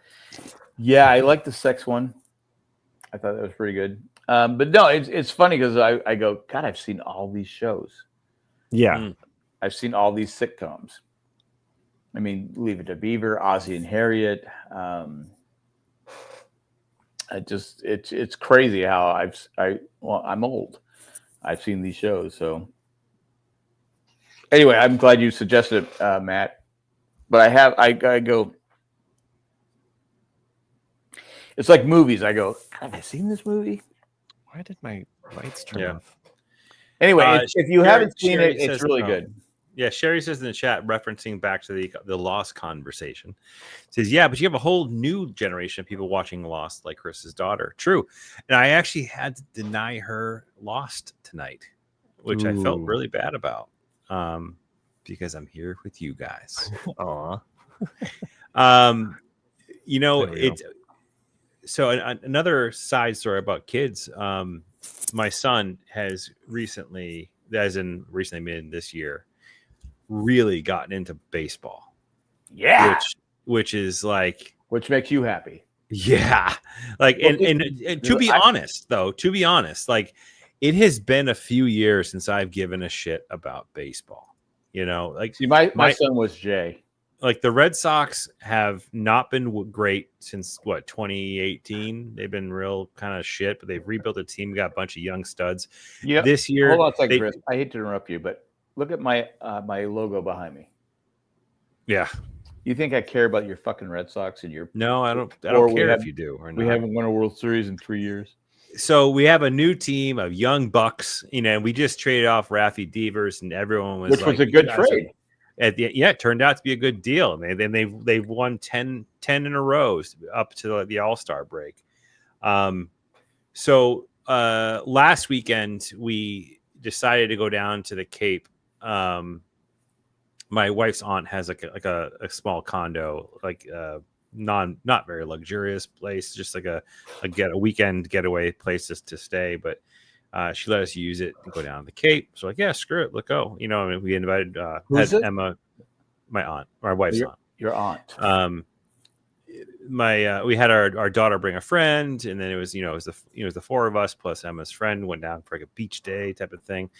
Yeah, I like the sex one. I thought that was pretty good. But no, it's funny because I go, God, I've seen all these shows. Yeah. I've seen all these sitcoms. I mean, Leave It to Beaver, Ozzie and Harriet. It's crazy how I'm old. I've seen these shows. So anyway, I'm glad you suggested it, Matt. But I go. It's like movies. I go, have I seen this movie? Why did my lights turn off? Anyway, if you haven't seen it, it's really good. Yeah, Sherry says in the chat, referencing back to the Lost conversation, says, yeah, but you have a whole new generation of people watching Lost, like Chris's daughter. True. And I actually had to deny her Lost tonight, which I felt really bad about because I'm here with you guys. Aw. So another side story about kids. My son has recently made this year, really gotten into baseball. Yeah. Which is like, which makes you happy. Yeah. Like, and to be honest, like it has been a few years since I've given a shit about baseball, like see, my son was Jay. Like the Red Sox have not been great since 2018. They've been real kind of shit, but they've rebuilt a team, got a bunch of young studs. Yeah. This year, hold on a second, Chris. I hate to interrupt you, but look at my my logo behind me. Yeah. You think I care about your fucking Red Sox and your? No, I don't care if you do or not. We haven't won a World Series in 3 years. So we have a new team of young bucks, and we just traded off Raffy Devers, and everyone was which was a good trade. it turned out to be a good deal. And they've won 10 in a row up to the All-Star break. So last weekend we decided to go down to the Cape. My wife's aunt has like a small condo, like not very luxurious place, just like a weekend getaway place to stay. But she let us use it and go down to the Cape. So like, yeah, screw it, let's go. You know, I mean, we invited Emma, my aunt, my wife's aunt. Your aunt. We had our daughter bring a friend, and then it was the four of us plus Emma's friend went down for like a beach day type of thing.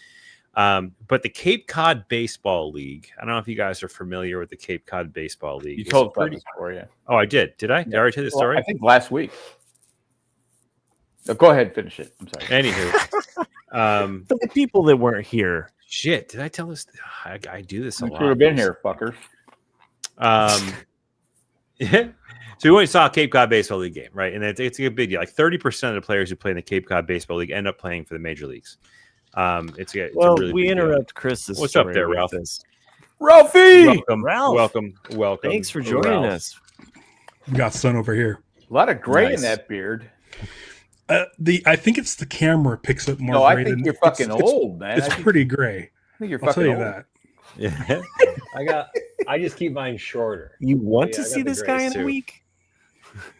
But the Cape Cod Baseball League, I don't know if you guys are familiar with the Cape Cod Baseball League. You told the story, yeah. Oh, I did. Did I? Did I already tell the story? I think last week. Go ahead, finish it. I'm sorry. Anywho, for the people that weren't here. Shit, did I tell this? I do this a lot. You should have been here, fuckers. Yeah. So we went and saw a Cape Cod Baseball League game, right? And it's a big deal. Like 30% of the players who play in the Cape Cod Baseball League end up playing for the major leagues. It's a really we interrupt deal. Chris's What's story up there, with Ralph? this. Ralphie! Welcome, Ralph. welcome. Thanks for joining us. We got sun over here. A lot of gray Nice. in that beard. I think it's the camera picks up more. No, gray I think than- you're fucking old, man. It's pretty gray. I think you're I'll fucking tell you old. that. Yeah, I just keep mine shorter. You want Yeah, to I got see the this guy grays, in a too. week?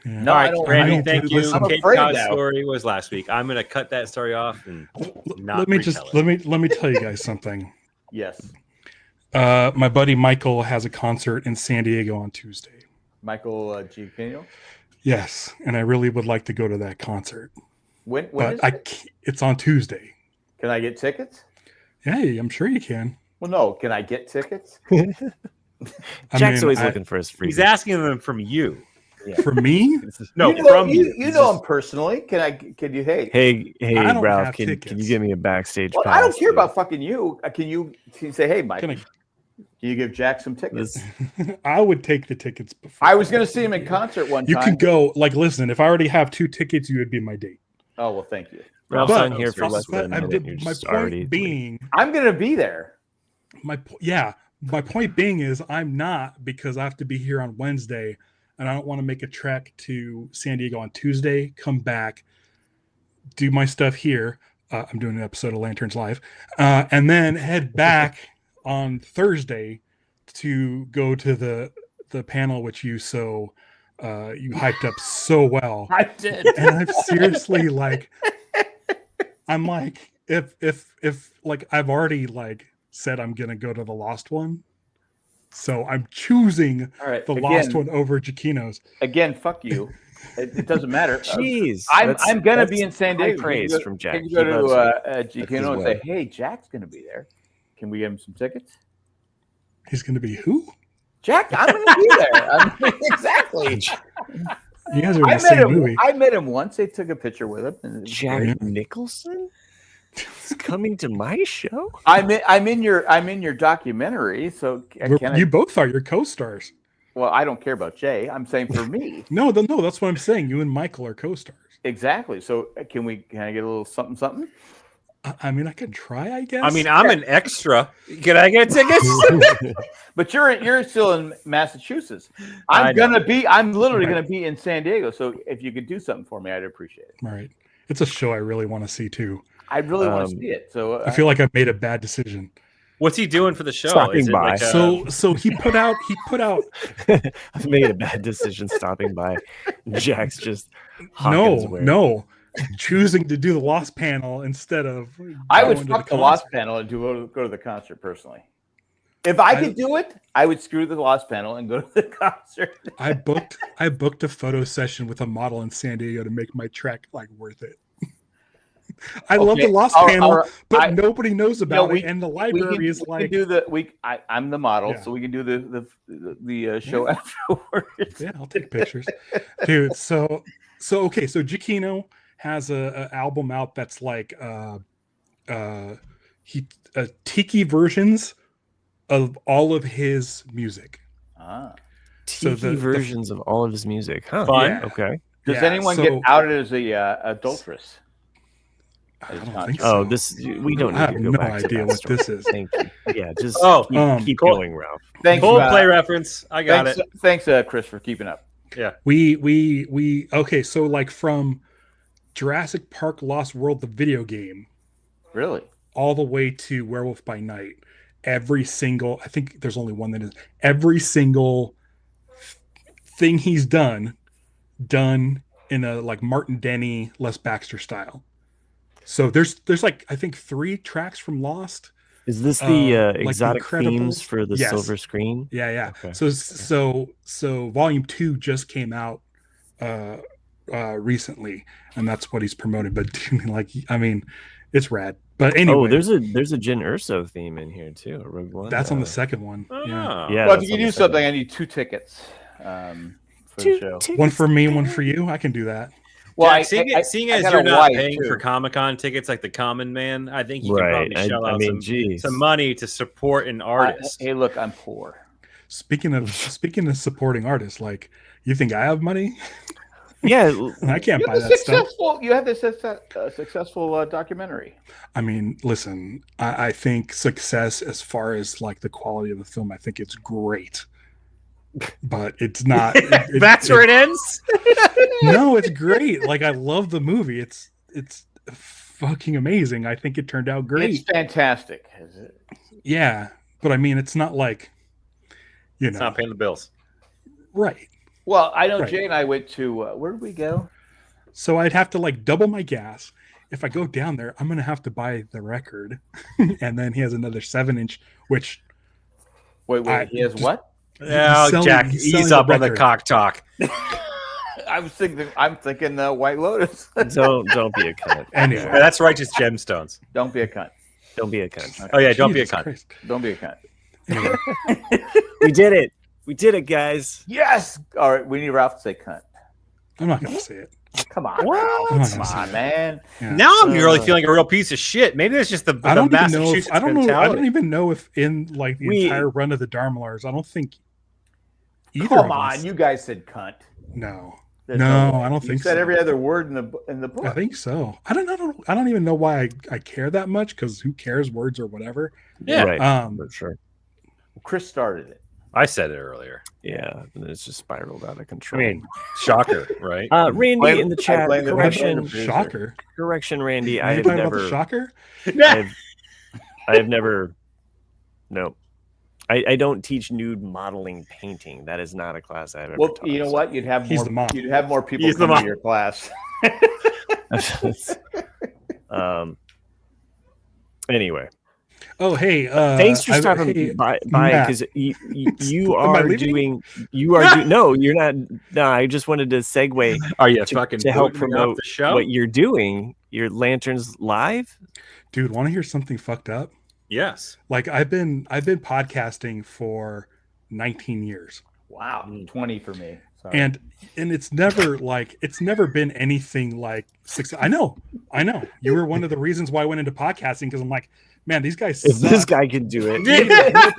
Yeah. No, All I right, don't. Randy, I don't thank do- you. listen, I'm Cape afraid Cod now. story was last week. I'm going to cut that story off and not let me retell it. let me tell you guys something. Yes. My buddy Michael has a concert in San Diego on Tuesday. Michael Giacchino. Yes, and I really would like to go to that concert, When but is I it? can't, it's on Tuesday. Can I get tickets? Yeah, I'm sure you can. Well, no. Can I get tickets? Jack's always looking for his free. He's asking them from you. for me. No, you know, from you know him personally. Can you? Hey, Hey, I don't Ralph, have can you tickets. give me a backstage well, pass? I don't care to- about fucking you. Can you say, hey, Mike? Can Can you give Jack some tickets? this. I would take the tickets before. I was going to see him in concert one You time. could go. Like, listen, if I already have 2 tickets, you would be my date. Oh well, thank you. Ralph's But- on here for less than a I minute. did- You're my just already point being, I'm going to be there. my point being is I'm not, because I have to be here on Wednesday, and I don't want to make a trek to San Diego on Tuesday, come back, do my stuff here. I'm doing an episode of Lanterns Live, and then head back on Thursday to go to the panel which you hyped up so well. I did. And I'm seriously like, I'm like, if like I've already like said I'm gonna go to the Lost one, so I'm choosing All right. the Lost one over Giacchino's. Again, fuck you. It doesn't matter. Jeez, I'm gonna be in San high Diego. praise from Jack. Can you go He to loves Giacchino and well. say, "Hey, Jack's gonna be there. Can we get him some tickets?" He's gonna be who? Jack, I'm gonna be there. Exactly. You guys are in the same movie. I met him once. They took a picture with him. And Jack Nicholson is coming to my show. I'm in your documentary. So You both are. You're co-stars. Well, I don't care about Jay. I'm saying for me. No, that's what I'm saying. You and Michael are co-stars. Exactly. So can I get a little something? I mean, I could try, I guess. I mean, I'm an extra. Can I get tickets? But you're still in Massachusetts. I'm literally gonna be in San Diego. So if you could do something for me, I'd appreciate it. All right. It's a show I really want to see too. I really want to see it. So I feel like I've made a bad decision. What's he doing for the show? Stopping Is it by. like So he put out I've made a bad decision stopping by. Jack's just hawking his wares. no choosing to do the Lost panel instead of I would going to fuck the Lost panel and go to the concert personally. If I could do it, I would screw the Lost panel and go to the concert. I booked a photo session with a model in San Diego to make my trek like worth it. I love the Lost panel, but nobody knows about it, and the library is like. I'm the model, Yeah. so we can do the show afterwards. Yeah, I'll take pictures, dude. So okay, so Giacchino has a album out that's like tiki versions of all of his music. Tiki versions of all of his music. Huh. Fun. Yeah. Okay. Does anyone get outed as a adulteress? I don't think so. Oh, we don't need to go back to that what story. this is. Thank you. Yeah, just keep cool. going, Ralph. Thanks, Coldplay reference. I got it. Thanks, Chris, for keeping up. Yeah. We okay, so like from Jurassic Park Lost World, the video game, really, all the way to Werewolf by Night, every single, I think there's only one that is, every single thing he's done in a like Martin Denny, Les Baxter style. So there's like, I think 3 tracks from Lost. Is this the like exotic themes for the silver screen? Yeah. Okay. So volume 2 just came out recently, and that's what he's promoted. But like, I mean, it's rad. But anyway, there's a Jyn Erso theme in here too. A Rogue One. That's on the second one. Yeah. Well, if you do something, I need 2 tickets for the show. One for me, one for you. I can do that. Well, Jack, seeing as you're not paying for Comic-Con tickets like the common man, I think you can probably shell out some money to support an artist. Hey, look, I'm poor. Speaking of supporting artists, like, you think I have money? Yeah, I can't buy that stuff. You have this successful documentary. I mean, listen, I think success as far as like the quality of the film, I think it's great. But it's not. That's where it ends. No, it's great. Like, I love the movie. It's fucking amazing. I think it turned out great. It's fantastic. Is it? Yeah, but I mean, it's not like, it's not paying the bills, right? Well, I know Jay and I went to where did we go? So I'd have to like double my gas. If I go down there, I'm gonna have to buy the record, and then he has another 7-inch. Which wait, he has what? Yeah, Jack, ease up on the cock talk. I'm thinking White Lotus. don't be a cunt. Anyway, that's Righteous Gemstones. Don't be a cunt. Don't be a cunt. Okay. Oh yeah, don't be a cunt. Christ. Don't be a cunt. Anyway. We did it. We did it, guys. Yes. All right, we need Ralph to say cunt. I'm not gonna say it. Come on, Ralph. Come on, man. Yeah. Now I'm really feeling a real piece of shit. Maybe it's just the Massachusetts mentality. I don't even know if in like the entire run of the Dharmalars, I don't think either. Come on, you guys said cunt. No, I don't think so. You said every other word in the book. I think so. I don't even know why I care that much, because who cares, words or whatever. Yeah, right. For sure. Chris started it. I said it earlier. Yeah, and it's just spiraled out of control. I mean, shocker, right? Randy in the chat. Correction, shocker. Correction, Randy. I have never. Shocker. I have never. No, I don't teach nude modeling painting. That is not a class I've ever taught. You know what? You'd have more people come to your class. Anyway. Oh, hey! Thanks for stopping by because you are doing. No, you're not. No, I just wanted to segue. Are you to help promote the show? What you're doing? Your Lanterns Live, dude. Want to hear something fucked up? Yes. Like, I've been podcasting for 19 years. Wow, 20 for me. Sorry. And it's never been anything like success. I know. You were one of the reasons why I went into podcasting, because I'm like, man, these guys. If this guy can do it,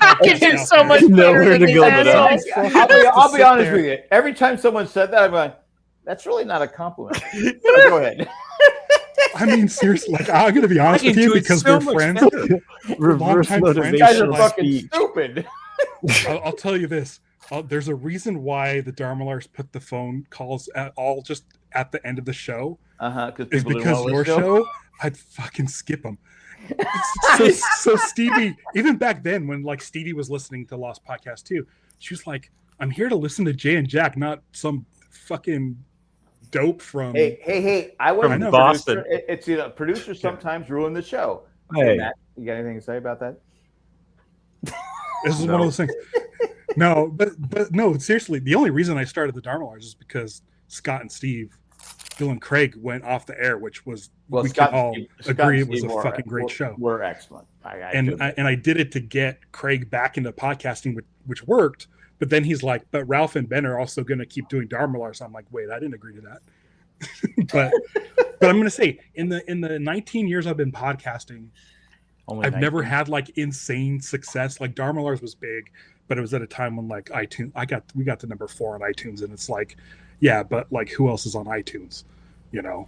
I can do so much better than these assholes. I'll be honest with you. Every time someone said that, I'm like, that's really not a compliment. Go ahead. I mean, seriously, like, I'm going to be honest with you, because we're friends. Reverse motivation. You guys are fucking stupid. I'll tell you this. There's a reason why the Dharmalars put the phone calls just at the end of the show. Is because your show, I'd fucking skip them. So Stevie, even back then when like Stevie was listening to Lost Podcast too, she was like, I'm here to listen to Jay and Jack, not some fucking dope from I went from Boston. It's producers sometimes ruin the show. Hey, Matt, you got anything to say about that? This is one of those things. No, but no, seriously, the only reason I started the Dharmalars is because Scott and Steve, Bill and Craig went off the air, which was we can all agree it was a fucking great show. We're excellent. I did it to get Craig back into podcasting, which worked. But then he's like, but Ralph and Ben are also going to keep doing Dharmalars. So I'm like, wait, I didn't agree to that. but I'm going to say, in the 19 years I've been podcasting, I've never had like insane success. Like Dharmalars was big, but it was at a time when like iTunes, we got to number 4 on iTunes, and it's like, yeah, but like who else is on iTunes, you know?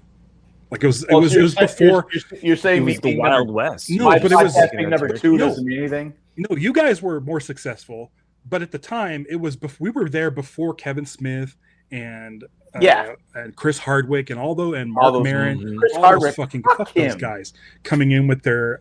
Like it was before. You're saying it was the Wild West. No, but it was number 2 doesn't mean anything. No, you guys were more successful, but at the time it was we were there before Kevin Smith and Chris Hardwick and Mark Maron, Chris Hardwick, fuck those guys coming in with their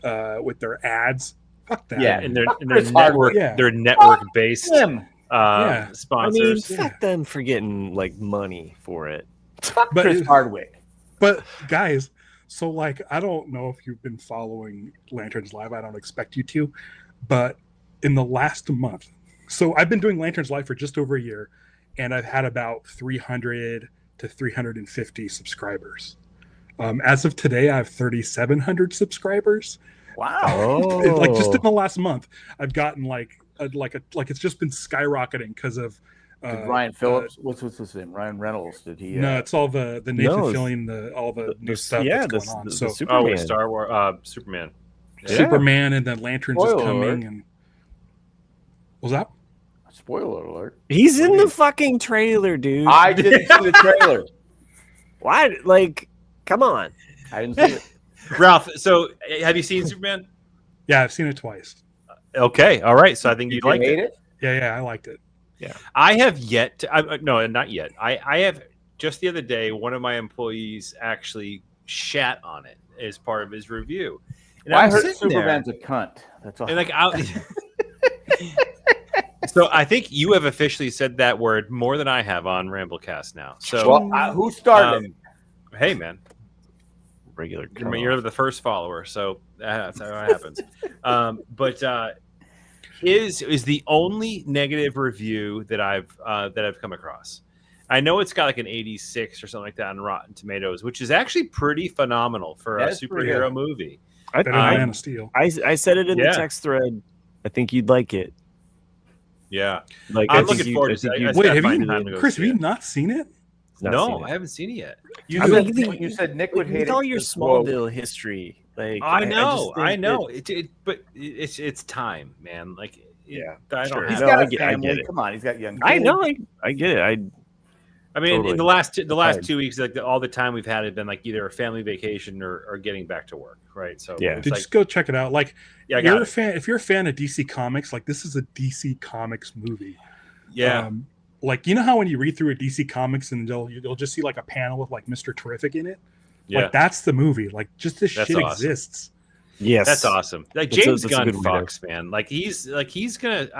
ads. Fuck that. Yeah, and their network based sponsors. I mean, fuck them for getting like money for it. Fuck Chris Hardwick. But guys, so like I don't know if you've been following Lanterns Live. I don't expect you to, but in the last month, so I've been doing Lanterns Live for just over a year, and I've had about 300 to 350 subscribers. As of today, I have 3,700 subscribers. Wow! Like just in the last month, I've gotten like it's just been skyrocketing because of Ryan Phillips. What's his name? Ryan Reynolds. Did he? No, it's all the Nathan Fillion, all the new stuff that's going on. So Superman. Star Wars, Superman, Superman, and then Lanterns is coming. And what was that? Spoiler alert! He's in the fucking trailer, dude. I didn't see the trailer. Why? Like, come on! I didn't see it. Ralph, so have you seen Superman? Yeah, I've seen it twice. Okay, all right. So I think you liked it. Yeah, I liked it. Yeah, I have yet to. No, not yet. I have just the other day. One of my employees actually shat on it as part of his review. And I heard Superman's a cunt. That's all. And like, so I think you have officially said that word more than I have on Ramblecast now. So who started? Hey, man. Regular. You're the first follower, so that's how it happens. But his is the only negative review that I've come across. I know it's got like an 86 or something like that on Rotten Tomatoes, which is actually pretty phenomenal for a superhero movie. Man of Steel. I said it in the text thread. I think you'd like it. Yeah, like I'm looking forward to it. Wait, Chris, have you not seen it? No, I haven't seen it yet. You said Nick would hate it. All your Smallville history. Like I know. But it's time, man. Like I don't. He's got a family. Come on, he's got young kids. I know. I get it. I mean, totally. In the last 2 weeks, like all the time we've had has been like either a family vacation or getting back to work, right? So just go check it out. Like, if you're a fan of DC Comics, like this is a DC Comics movie. Yeah. Like, you know how when you read through a DC Comics and you'll just see like a panel with like Mr. Terrific in it? Yeah. Like that's the movie. Like just this shit exists. Yes. That's awesome. Like James Gunn fucks, man. Like he's gonna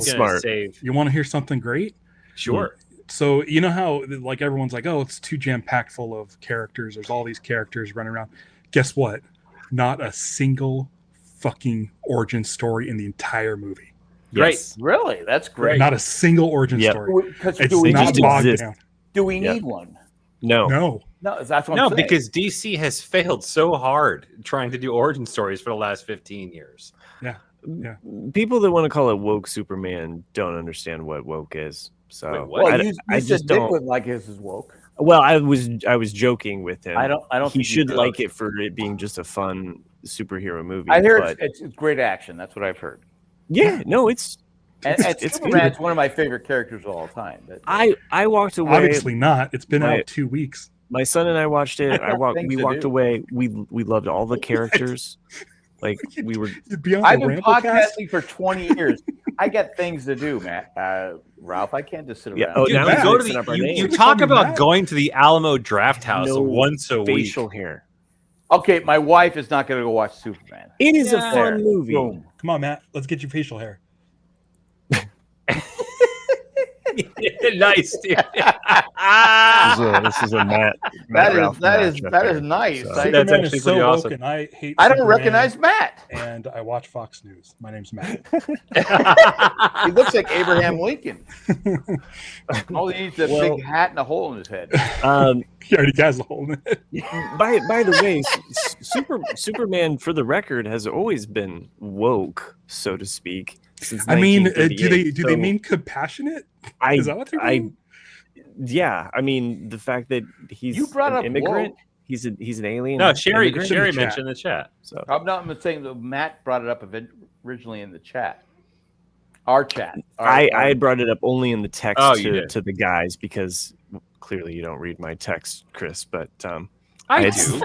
smart. save. You want to hear something great? Sure. So you know how like everyone's like, oh, it's too jam-packed full of characters. There's all these characters running around. Guess what? Not a single fucking origin story in the entire movie. Great. Yes. Really? That's great. Not a single origin story. Do we not bogged down. Do we need one? No. That's what I'm saying. Because DC has failed so hard trying to do origin stories for the last 15 years. Yeah. People that want to call it woke Superman don't understand what woke is. So wait, what? I just don't like his is woke. Well, I was joking with him. I don't. He should like it for it being just a fun superhero movie. I hear it's great action. That's what I've heard. Yeah, no, it's Superman's one of my favorite characters of all time. I walked away. Obviously not. It's been out 2 weeks. My son and I watched it. We walked away. We loved all the characters. Like we were. I've been podcasting for 20 years. I got things to do, Matt. Ralph, I can't just sit around. Oh, now you go to you talk about going to the Alamo Draft House once a week. Facial hair. Okay, my wife is not going to go watch Superman. It is a fun movie. Boom. Come on, Matt. Let's get you facial hair. Nice, dude. This is a Matt. That is nice. So, that's actually pretty awesome. And I don't recognize Matt. And I watch Fox News. My name's Matt. He looks like Abraham Lincoln. All he needs is a big hat and a hole in his head. He already has a hole in it. By the way, Superman, for the record, has always been woke, so to speak. I mean, do they mean compassionate? Is that what they mean? Yeah, I mean the fact that he's an immigrant, he's an alien. No, Sherry mentioned in the chat. So I'm not saying that Matt brought it up originally in the chat. Our chat. I had brought it up only in the text to the guys because clearly you don't read my text, Chris. But I do.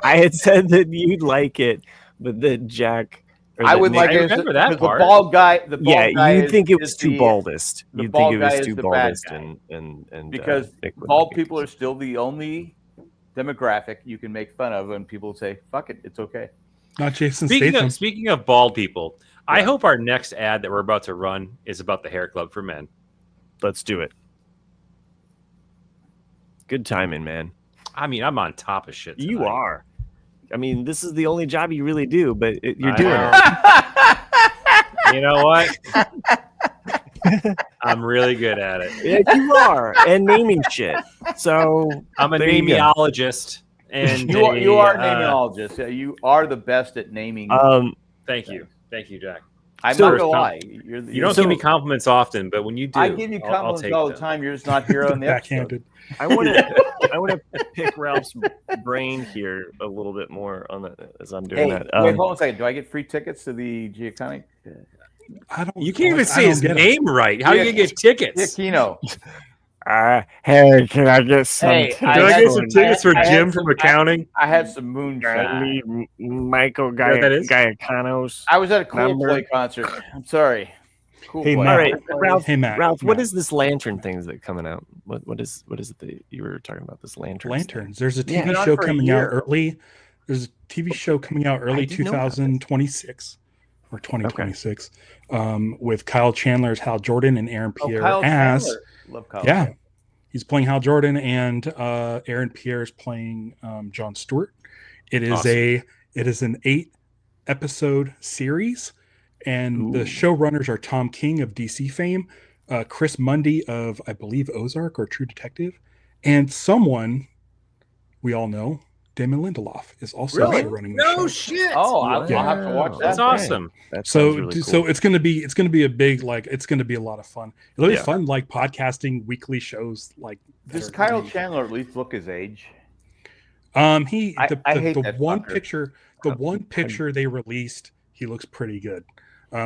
I had said that you'd like it, but that Jack. I would like it. Remember that part. The bald guy. The bald guy. You think it was too baldest. The You bald think it was guy too is the baldest, bad guy. and because bald people are still the only demographic you can make fun of, and people say, "Fuck it, it's okay." Not Jason Statham. Speaking of bald people, I hope our next ad that we're about to run is about the hair club for men. Let's do it. Good timing, man. I mean, I'm on top of shit tonight. You are. I mean, this is the only job you really do, but you're doing it. You know what? I'm really good at it. Yeah, you are. And naming shit. So I'm a namologist. And you are a namologist. Yeah, you are the best at naming. Thank you, Jack. I'm not gonna lie. You don't give me compliments often, but when you do, I give you compliments all the time. You're just not here on the episode. I want to pick Ralph's brain here a little bit more on that as I'm doing that. Wait, hold on a second. Do I get free tickets to the Geoconic? I don't. You can't even say his name right. How are you gonna get tickets? Giacchino. Hey, can I get some? Hey, do I get some tickets for Jim from accounting? I had some moonshine. Michael Giaccanos. I was at a Coldplay concert. I'm sorry. Cool. Hey, all right, Ralph. Hey, Matt. Ralph, what is this lantern thing that's coming out? What is it that you were talking about? This lanterns. There's a TV show coming out early. There's a TV show coming out early 2026 or 2026 with Kyle Chandler as Hal Jordan and Aaron Pierre as. Love Kyle. Yeah, he's playing Hal Jordan and Aaron Pierre is playing Jon Stewart. It is an 8-episode series. And the showrunners are Tom King of DC fame, Chris Mundy of, I believe, Ozark or True Detective, and someone we all know, Damon Lindelof, is also running the show. No shit! Oh, I'll have to watch that. That's awesome. So it's gonna be a big it's gonna be a lot of fun. It'll be fun, like podcasting weekly shows. Like, does Kyle Chandler at least look his age? I hate the one picture. The one picture they released, he looks pretty good.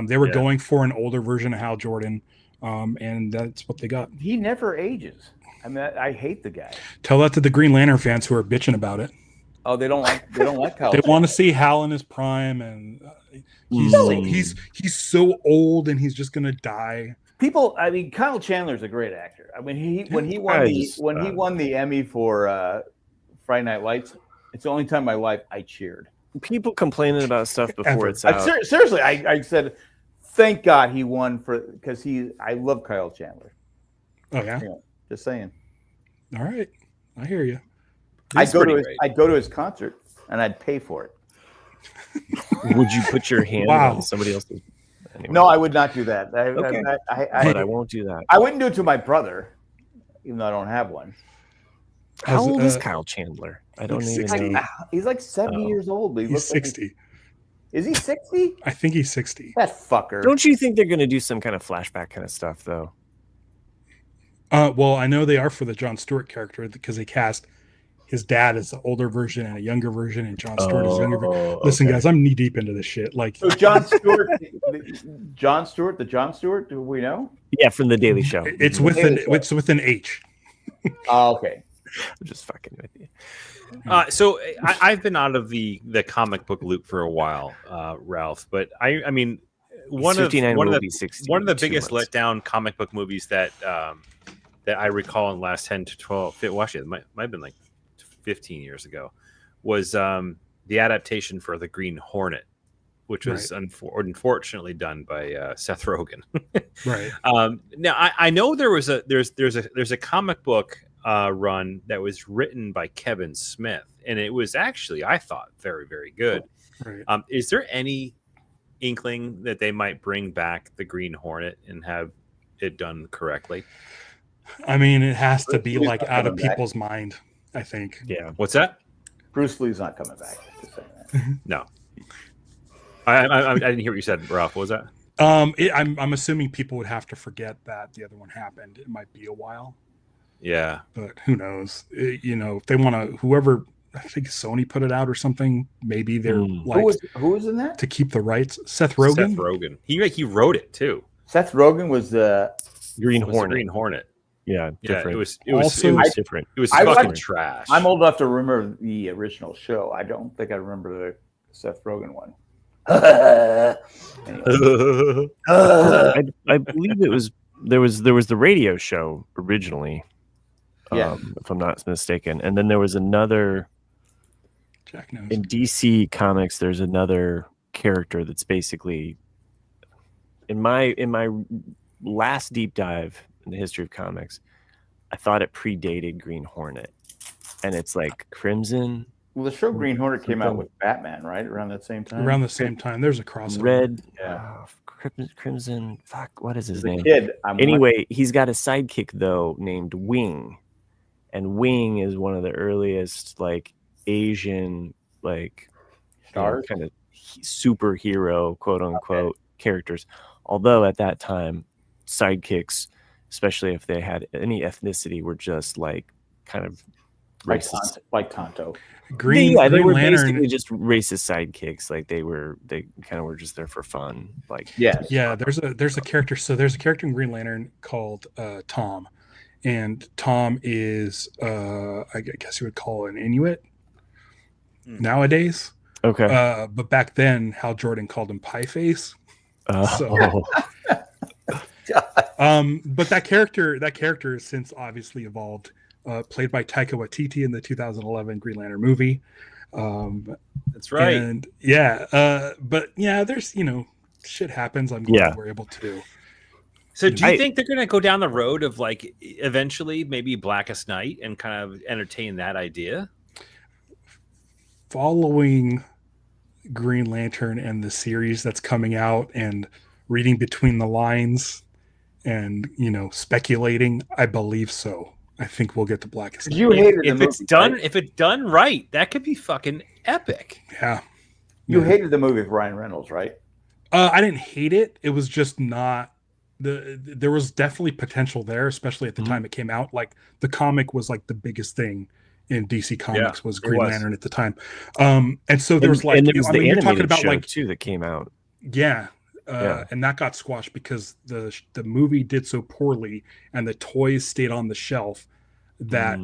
They were going for an older version of Hal Jordan, and that's what they got. He never ages. I mean, I hate the guy. Tell that to the Green Lantern fans who are bitching about it. Oh, they don't like Hal. They want to see Hal in his prime, and he's so old, and he's just gonna die. People, I mean, Kyle Chandler's a great actor. I mean, when he won the Emmy for Friday Night Lights, it's the only time in my life I cheered. People complaining about stuff before it's out. Seriously, I said, thank God he won because I love Kyle Chandler. Oh yeah, just saying. All right, I hear you. I'd go to his concert and I'd pay for it. Would you put your hand on somebody else's? Anyway. No, I would not do that. But I won't do that. I wouldn't do it to my brother, even though I don't have one. How old is Kyle Chandler? I don't even know. He's like 70 years old. But he's 60. Is he 60? I think he's 60. That fucker. Don't you think they're going to do some kind of flashback kind of stuff, though? Well, I know they are for the Jon Stewart character because they cast his dad as the older version and a younger version, and Jon Stewart is younger. Listen, guys, I'm knee deep into this shit. Like, so Jon Stewart, the Jon Stewart, do we know? Yeah, from the Daily Show. It's with an H. Oh, okay. I'm just fucking with you. So I've been out of the comic book loop for a while, Ralph. But I mean, one of the biggest letdown comic book movies that I recall in the last 10 to 12. Watch it might have been like 15 years ago. Was the adaptation for the Green Hornet, which was unfortunately done by Seth Rogen. Right. Now I know there's a comic book run that was written by Kevin Smith, and it was actually, I thought, very, very good. Right. Is there any inkling that they might bring back the Green Hornet and have it done correctly? I mean, it has to be like out of people's mind, I think. Yeah. What's that? Bruce Lee's not coming back. Just saying that. No. I didn't hear what you said, Ralph. What was that? I'm assuming people would have to forget that the other one happened. It might be a while. Yeah, but who knows? If they want to, whoever, I think Sony put it out or something. Maybe they're like, who was in that to keep the rights? Seth Rogen. He wrote it too. Seth Rogen was the Green Hornet. different. It was different. It was fucking trash. I'm old enough to remember the original show. I don't think I remember the Seth Rogen one. I believe there was the radio show originally, if I'm not mistaken, and then there was another. Jack knows. In DC Comics, there's another character that's basically in my last deep dive in the history of comics, I thought it predated Green Hornet, and it's like Crimson. Well, the show Green Hornet came out with Batman, right? Around that same time. Around the same time, there's a crossover. Red, Crimson. Fuck, what is his name? Kid. Anyway, he's got a sidekick though named Wing, and Wing is one of the earliest like Asian like stars, kind of superhero quote unquote characters. Although at that time, sidekicks, especially if they had any ethnicity, were just like kind of racist, like Tonto. Green Lantern. Basically just racist sidekicks. Like they kind of were just there for fun. Like there's a character. So there's a character in Green Lantern called Tom, and Tom is I guess you would call an Inuit nowadays. Okay. But back then, Hal Jordan called him Pie Face. But that character has since obviously evolved. Played by Taika Waititi in the 2011 Green Lantern movie. That's right. And but there's shit happens. I'm glad we're able to. So do you think they're going to go down the road of like eventually maybe Blackest Night and kind of entertain that idea? Following Green Lantern and the series that's coming out and reading between the lines and speculating, I believe so. I think we'll get the Blackest Night. You hated the movie, if it's done right, that could be fucking epic. Yeah. You hated the movie with Ryan Reynolds, right? I didn't hate it. It was just not there was definitely potential there, especially at the time it came out. Like the comic was like the biggest thing in DC Comics was Green Lantern at the time. And so there was like, you're talking about like two that came out. Yeah. And that got squashed because the movie did so poorly and the toys stayed on the shelf that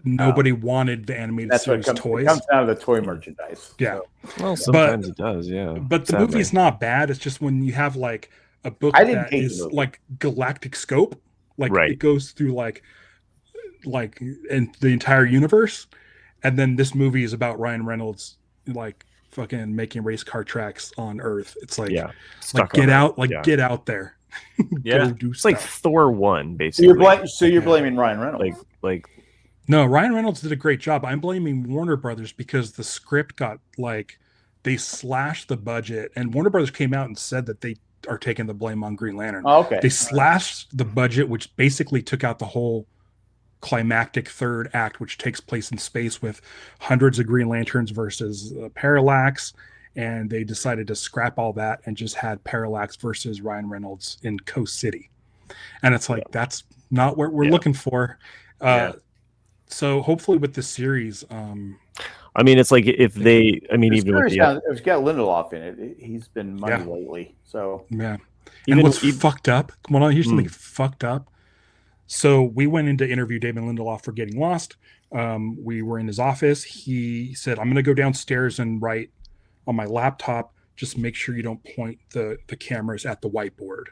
nobody wanted the animated series toys. It comes out of the toy merchandise. Yeah. So. Well, sometimes it does, yeah. But the movie is not bad. It's just when you have like a book that is like galactic scope, like it goes through like in the entire universe, and then this movie is about Ryan Reynolds like fucking making race car tracks on Earth. It's like, get out there. It's like Thor 1, basically. So you're blaming Ryan Reynolds. No, Ryan Reynolds did a great job. I'm blaming Warner Brothers because the script got like they slashed the budget, and Warner Brothers came out and said that they are taking the blame on Green Lantern. Oh, okay. They slashed the budget, which basically took out the whole climactic third act, which takes place in space with hundreds of Green Lanterns versus Parallax, and they decided to scrap all that and just had Parallax versus Ryan Reynolds in Coast City. And it's like that's not what we're looking for. So hopefully with this series, I mean, it's like if they, I mean, even with it's got Lindelof in it. He's been money lately, so and what's fucked up? Well, here's something fucked up. So we went in to interview David Lindelof for Getting Lost. We were in his office. He said, "I'm going to go downstairs and write on my laptop. Just make sure you don't point the cameras at the whiteboard."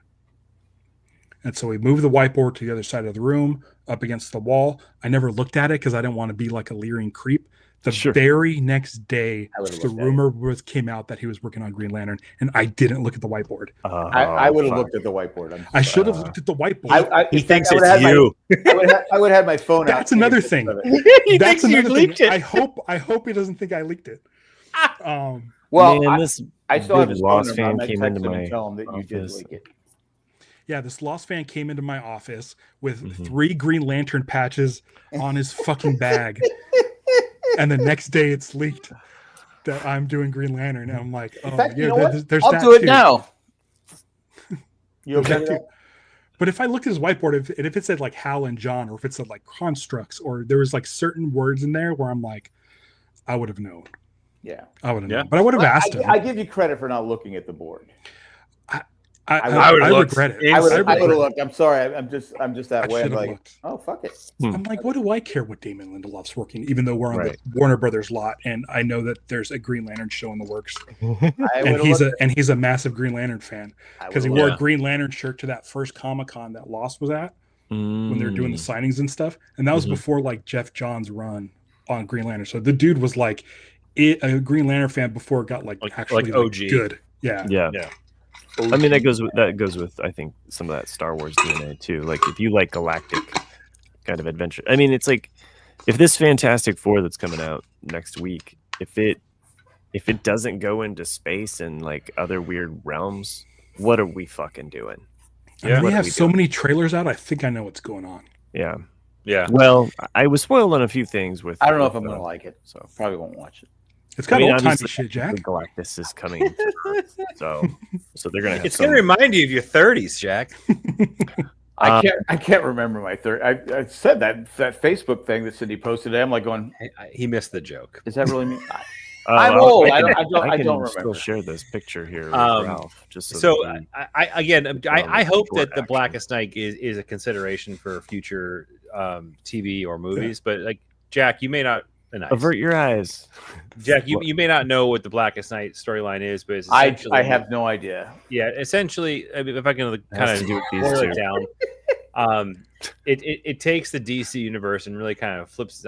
And so we moved the whiteboard to the other side of the room, up against the wall. I never looked at it because I didn't want to be like a leering creep. The very next day, the rumor came out that he was working on Green Lantern, and I didn't look at the whiteboard. I would have looked at the whiteboard. I should have looked at the whiteboard. He thinks it's you. I would have my phone out. That's another thing. That's another thing. I hope he doesn't think I leaked it. Well, man, I still have his Lost phone fan came into my tell him that you did leak it. Yeah, this Lost fan came into my office with 3 Green Lantern patches on his fucking bag. And the next day it's leaked that I'm doing Green Lantern. And I'm like, there's I'll do it now. You okay? But if I looked at his whiteboard, if it said like Hal and John, or if it said like constructs, or there was like certain words in there where I'm like, I would have known. Yeah. I would have known. But I would have asked him. I give you credit for not looking at the board. I would regret it. I would have looked. I'm sorry. I'm just that way. I'm like, looked. oh, fuck it. I'm like, what do I care what Damon Lindelof's working? Even though we're on the Warner Brothers lot, and I know that there's a Green Lantern show in the works, and he's a massive Green Lantern fan because he wore a Green Lantern shirt to that first Comic-Con that Lost was at when they were doing the signings and stuff, and that was before like Jeff Johns' run on Green Lantern. So the dude was like a Green Lantern fan before it got actually OG good. Yeah. I mean, that goes with I think some of that Star Wars DNA too. Like if you like galactic kind of adventure, I mean, it's like if this Fantastic Four that's coming out next week, if it doesn't go into space and like other weird realms, what are we fucking doing? Yeah, we have so many trailers out. I think I know what's going on. Yeah. Well, I was spoiled on a few things with. I don't know if I'm gonna like it, so probably won't watch it. It's got old timey shit, Jack. Galactus is coming, so they're gonna. It's gonna remind you of your 30s, Jack. I can't remember my 30s. I said that Facebook thing that Cindy posted today. I'm like going. He missed the joke. Is that really me? I'm old. I don't remember. Still share this picture here with Ralph. Just I hope that the Blackest Night is a consideration for future TV or movies. But like Jack, you may not. Nice. Avert your eyes, Jack. You may not know what the Blackest Night storyline is, but it's I have no idea. Yeah, essentially, if I can kind of boil it down, it takes the DC universe and really kind of flips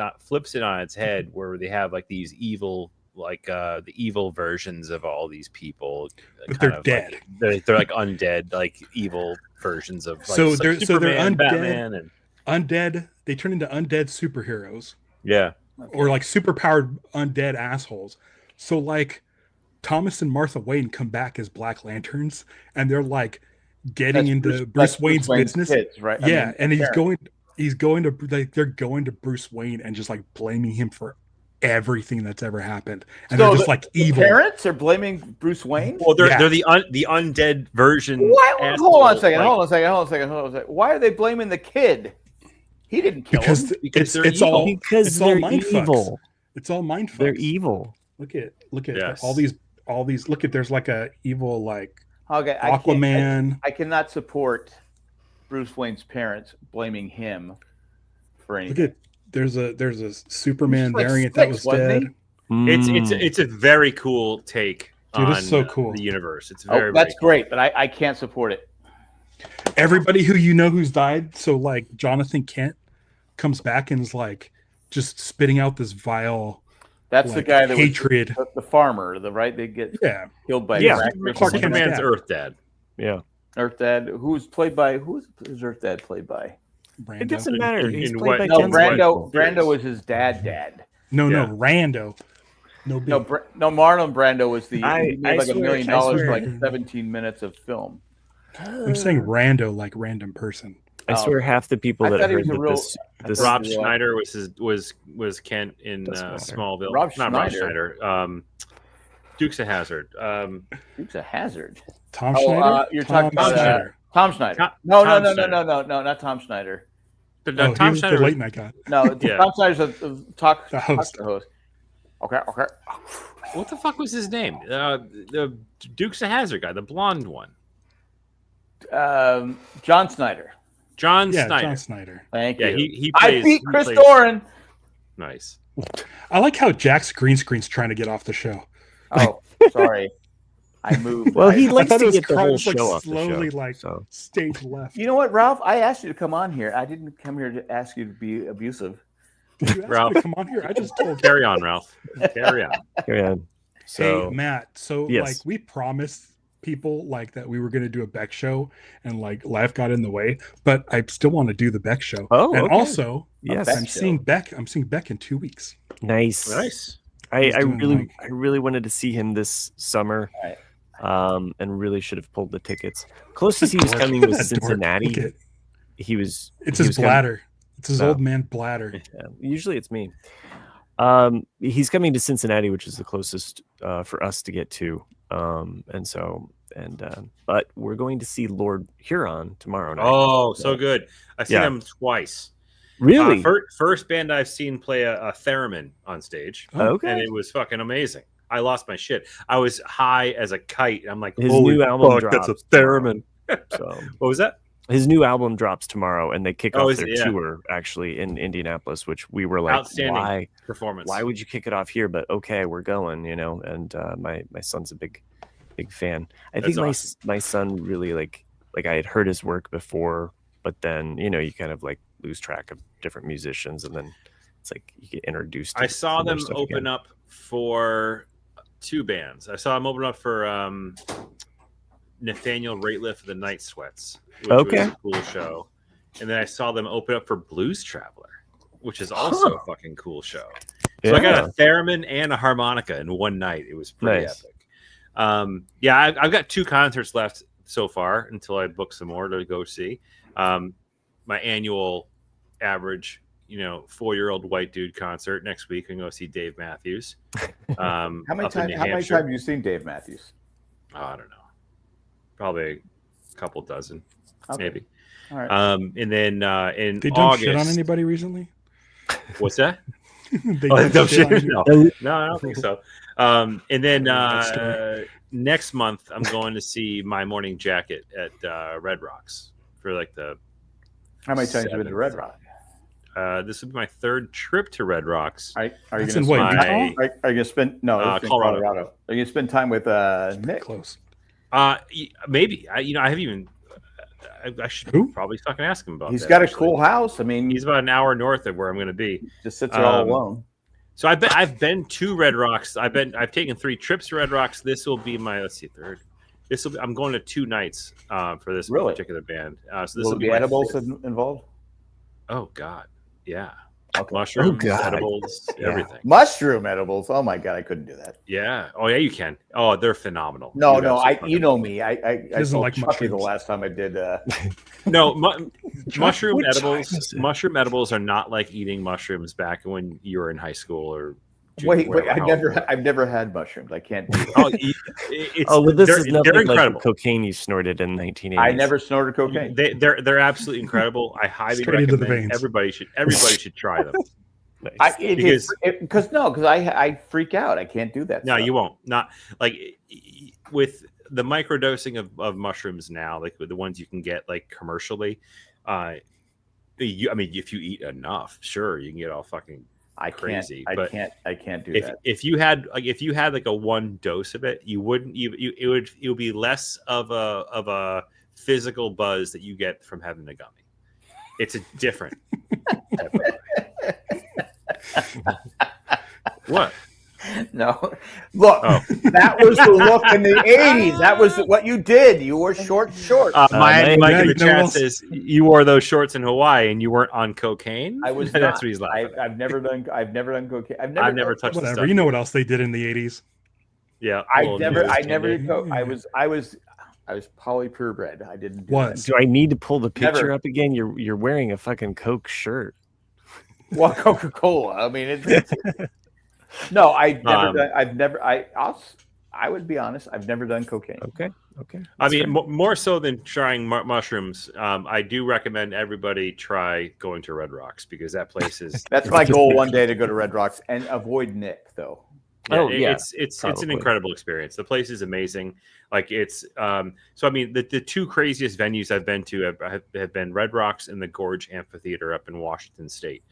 it on its head, where they have like these evil, like the evil versions of all these people, but they're dead. Like, they're like undead, like evil versions of. Like, so they're undead, Batman, and undead. They turn into undead superheroes. Yeah. Okay. Or like superpowered undead assholes. So like Thomas and Martha Wayne come back as Black Lanterns, and they're like getting into Bruce Wayne's business, kids, right? Yeah, and he's going to like they're going to Bruce Wayne and just like blaming him for everything that's ever happened, and so they're just like evil. Parents are blaming Bruce Wayne. Well, they're the undead version. Hold on a second. Why are they blaming the kid? He didn't kill him because it's all mind fucks. It's all mind fucks. They're evil. Look at all these. Look at there's like a evil like Aquaman. I cannot support Bruce Wayne's parents blaming him for anything. Look at there's a Superman variant that was dead. It's a very cool take. Dude, on it's so cool. The universe. It's very that's cool. Great, but I can't support it. Everybody who who's died. So like Jonathan Kent comes back and is like just spitting out this vile. That's the guy that hatred. Was the farmer, right? They get killed by Clark Kent's Earth Dad. Yeah, Earth Dad. Who's Earth Dad played by? Brando. It doesn't matter. Brando was his dad. No, Rando. Marlon Brando was the he made like $1 million for like 17 minutes of film. I'm saying rando like random person. I swear half the people that heard this Rob Schneider was Kent in Smallville. Rob Schneider. Dukes of Hazzard. Dukes of Hazzard. Tom Schneider. You're talking about Schneider. Tom Schneider. No, not Tom Schneider. But Tom Schneider. The late night guy. No, Tom Schneider's a talk host. Okay. What the fuck was his name? The Dukes of Hazzard guy, the blonde one. John Snyder. John Snyder. Thank you. He plays, I beat Chris Doran. Nice. I like how Jack's green screen's trying to get off the show. Oh, sorry. I moved. Well, he likes to get the whole show off slowly, the show. stage left. You know what, Ralph? I asked you to come on here. I didn't come here to ask you to be abusive. Did you ask me to come on here? I just told you. Carry on, Ralph. Carry on. So, hey, Matt. So, like, we promised people like that we were going to do a Beck show, and like life got in the way, but I still want to do the Beck show. Also, I'm seeing Beck in 2 weeks. Nice. I really wanted to see him this summer, and really should have pulled the tickets. Closest he was coming was Cincinnati. It's his bladder. It's his old man bladder. Yeah, usually it's me. He's coming to Cincinnati, which is the closest for us to get to. But we're going to see Lord Huron tomorrow night. Oh, so good. I've seen him twice. Really? First band I've seen play a theremin on stage. Okay. And it was fucking amazing. I lost my shit. I was high as a kite. I'm like, his new album drops. That's a theremin. So what was that? His new album drops tomorrow, and they kick off their Yeah. tour actually in Indianapolis, which we were like, outstanding performance. Why would you kick it off here? But okay, we're going, you know. And my son's a big fan. I think awesome. my son really like I had heard his work before, but then you know you kind of like lose track of different musicians, and then it's like you get introduced. I saw them open up for 2 bands. I saw them open up for Nathaniel Rateliff of the Night Sweats, which was a cool show. And then I saw them open up for Blues Traveler, which is also a fucking cool show. So I got a theremin and a harmonica in one night. It was pretty epic. I've got 2 concerts left so far until I book some more to go see. My annual average, 4-year-old white dude concert next week. I'm going to see Dave Matthews. How many times have you seen Dave Matthews? Oh, I don't know. Probably a couple dozen, maybe. All right. And then in they August, shit on anybody recently? What's that? They no, I don't think so. And then next month, I'm going to see My Morning Jacket at Red Rocks for like the. How many times have you been to Red Rock? This will be my 3rd trip to Red Rocks. Are you going to spend Colorado? Are you going to spend time with Nick? Close. Maybe. I haven't even. I should probably fucking ask him about. He's got a cool house. I mean, he's about an hour north of where I'm going to be. Just sits there all alone. So I've been to Red Rocks. I've taken 3 trips to Red Rocks. This will be my 3rd. I'm going to 2 nights for this particular band. So this will be edibles involved. Oh God, yeah. Okay. Mushrooms, edibles, everything. Mushroom edibles. Oh my God, I couldn't do that. Yeah. Oh yeah, you can. Oh, they're phenomenal. No. You know me. I sold like Chucky the last time I did. No, mushroom edibles. Mushroom edibles are not like eating mushrooms back when you were in high school or. Wait! I've never had mushrooms. I can't do that. This is nothing incredible. Like cocaine you snorted in 1980s. I never snorted cocaine. They're absolutely incredible. I highly recommend everybody should try them. Nice. Because I freak out. I can't do that. No, you won't. Not like with the microdosing of mushrooms now, like with the ones you can get like commercially. If you eat enough, sure, you can get all fucking. I can't do that. If you had like a 1 dose of it, you wouldn't. It would be less of a physical buzz that you get from having a gummy. It's a different. What? No, look, that was the look in the 80s. That was what you did. You wore short shorts. Mike in the chat says you wore those shorts in Hawaii and you weren't on cocaine. I was. That's what he's laughing. I've never done cocaine. I've never touched whatever. Stuff. You know what else they did in the 80s? Yeah, I never did coke. I was polypurebred. I didn't. Do I need to pull the picture up again? You're wearing a fucking Coke shirt. Well, Coca-Cola. I mean, it's no. I've never. I would be honest. I've never done cocaine. Okay. I mean, more so than trying mushrooms, I do recommend everybody try going to Red Rocks because that place is. That's my goal one day to go to Red Rocks and avoid Nick though. Yeah, it's an incredible experience. The place is amazing. Like it's so I mean the 2 craziest venues I've been to have been Red Rocks and the Gorge Amphitheater up in Washington State.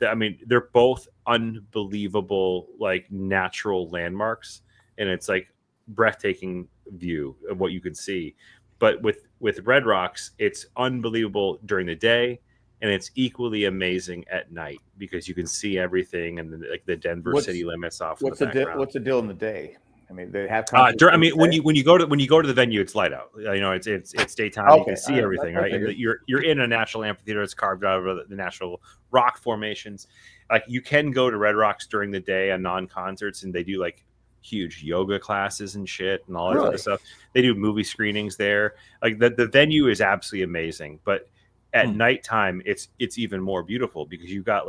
I mean, they're both unbelievable, like natural landmarks, and it's like breathtaking view of what you can see. But with Red Rocks, it's unbelievable during the day, and it's equally amazing at night because you can see everything and the Denver city limits off. What's the deal in the day? I mean, they have. When you go to the venue, it's light out. It's daytime. Okay. You can see everything, right? And you're in a natural amphitheater. It's carved out of the natural rock formations. Like you can go to Red Rocks during the day on non-concerts, and they do like huge yoga classes and shit and all that sort of stuff. They do movie screenings there. Like the venue is absolutely amazing, but at nighttime, it's even more beautiful because you've got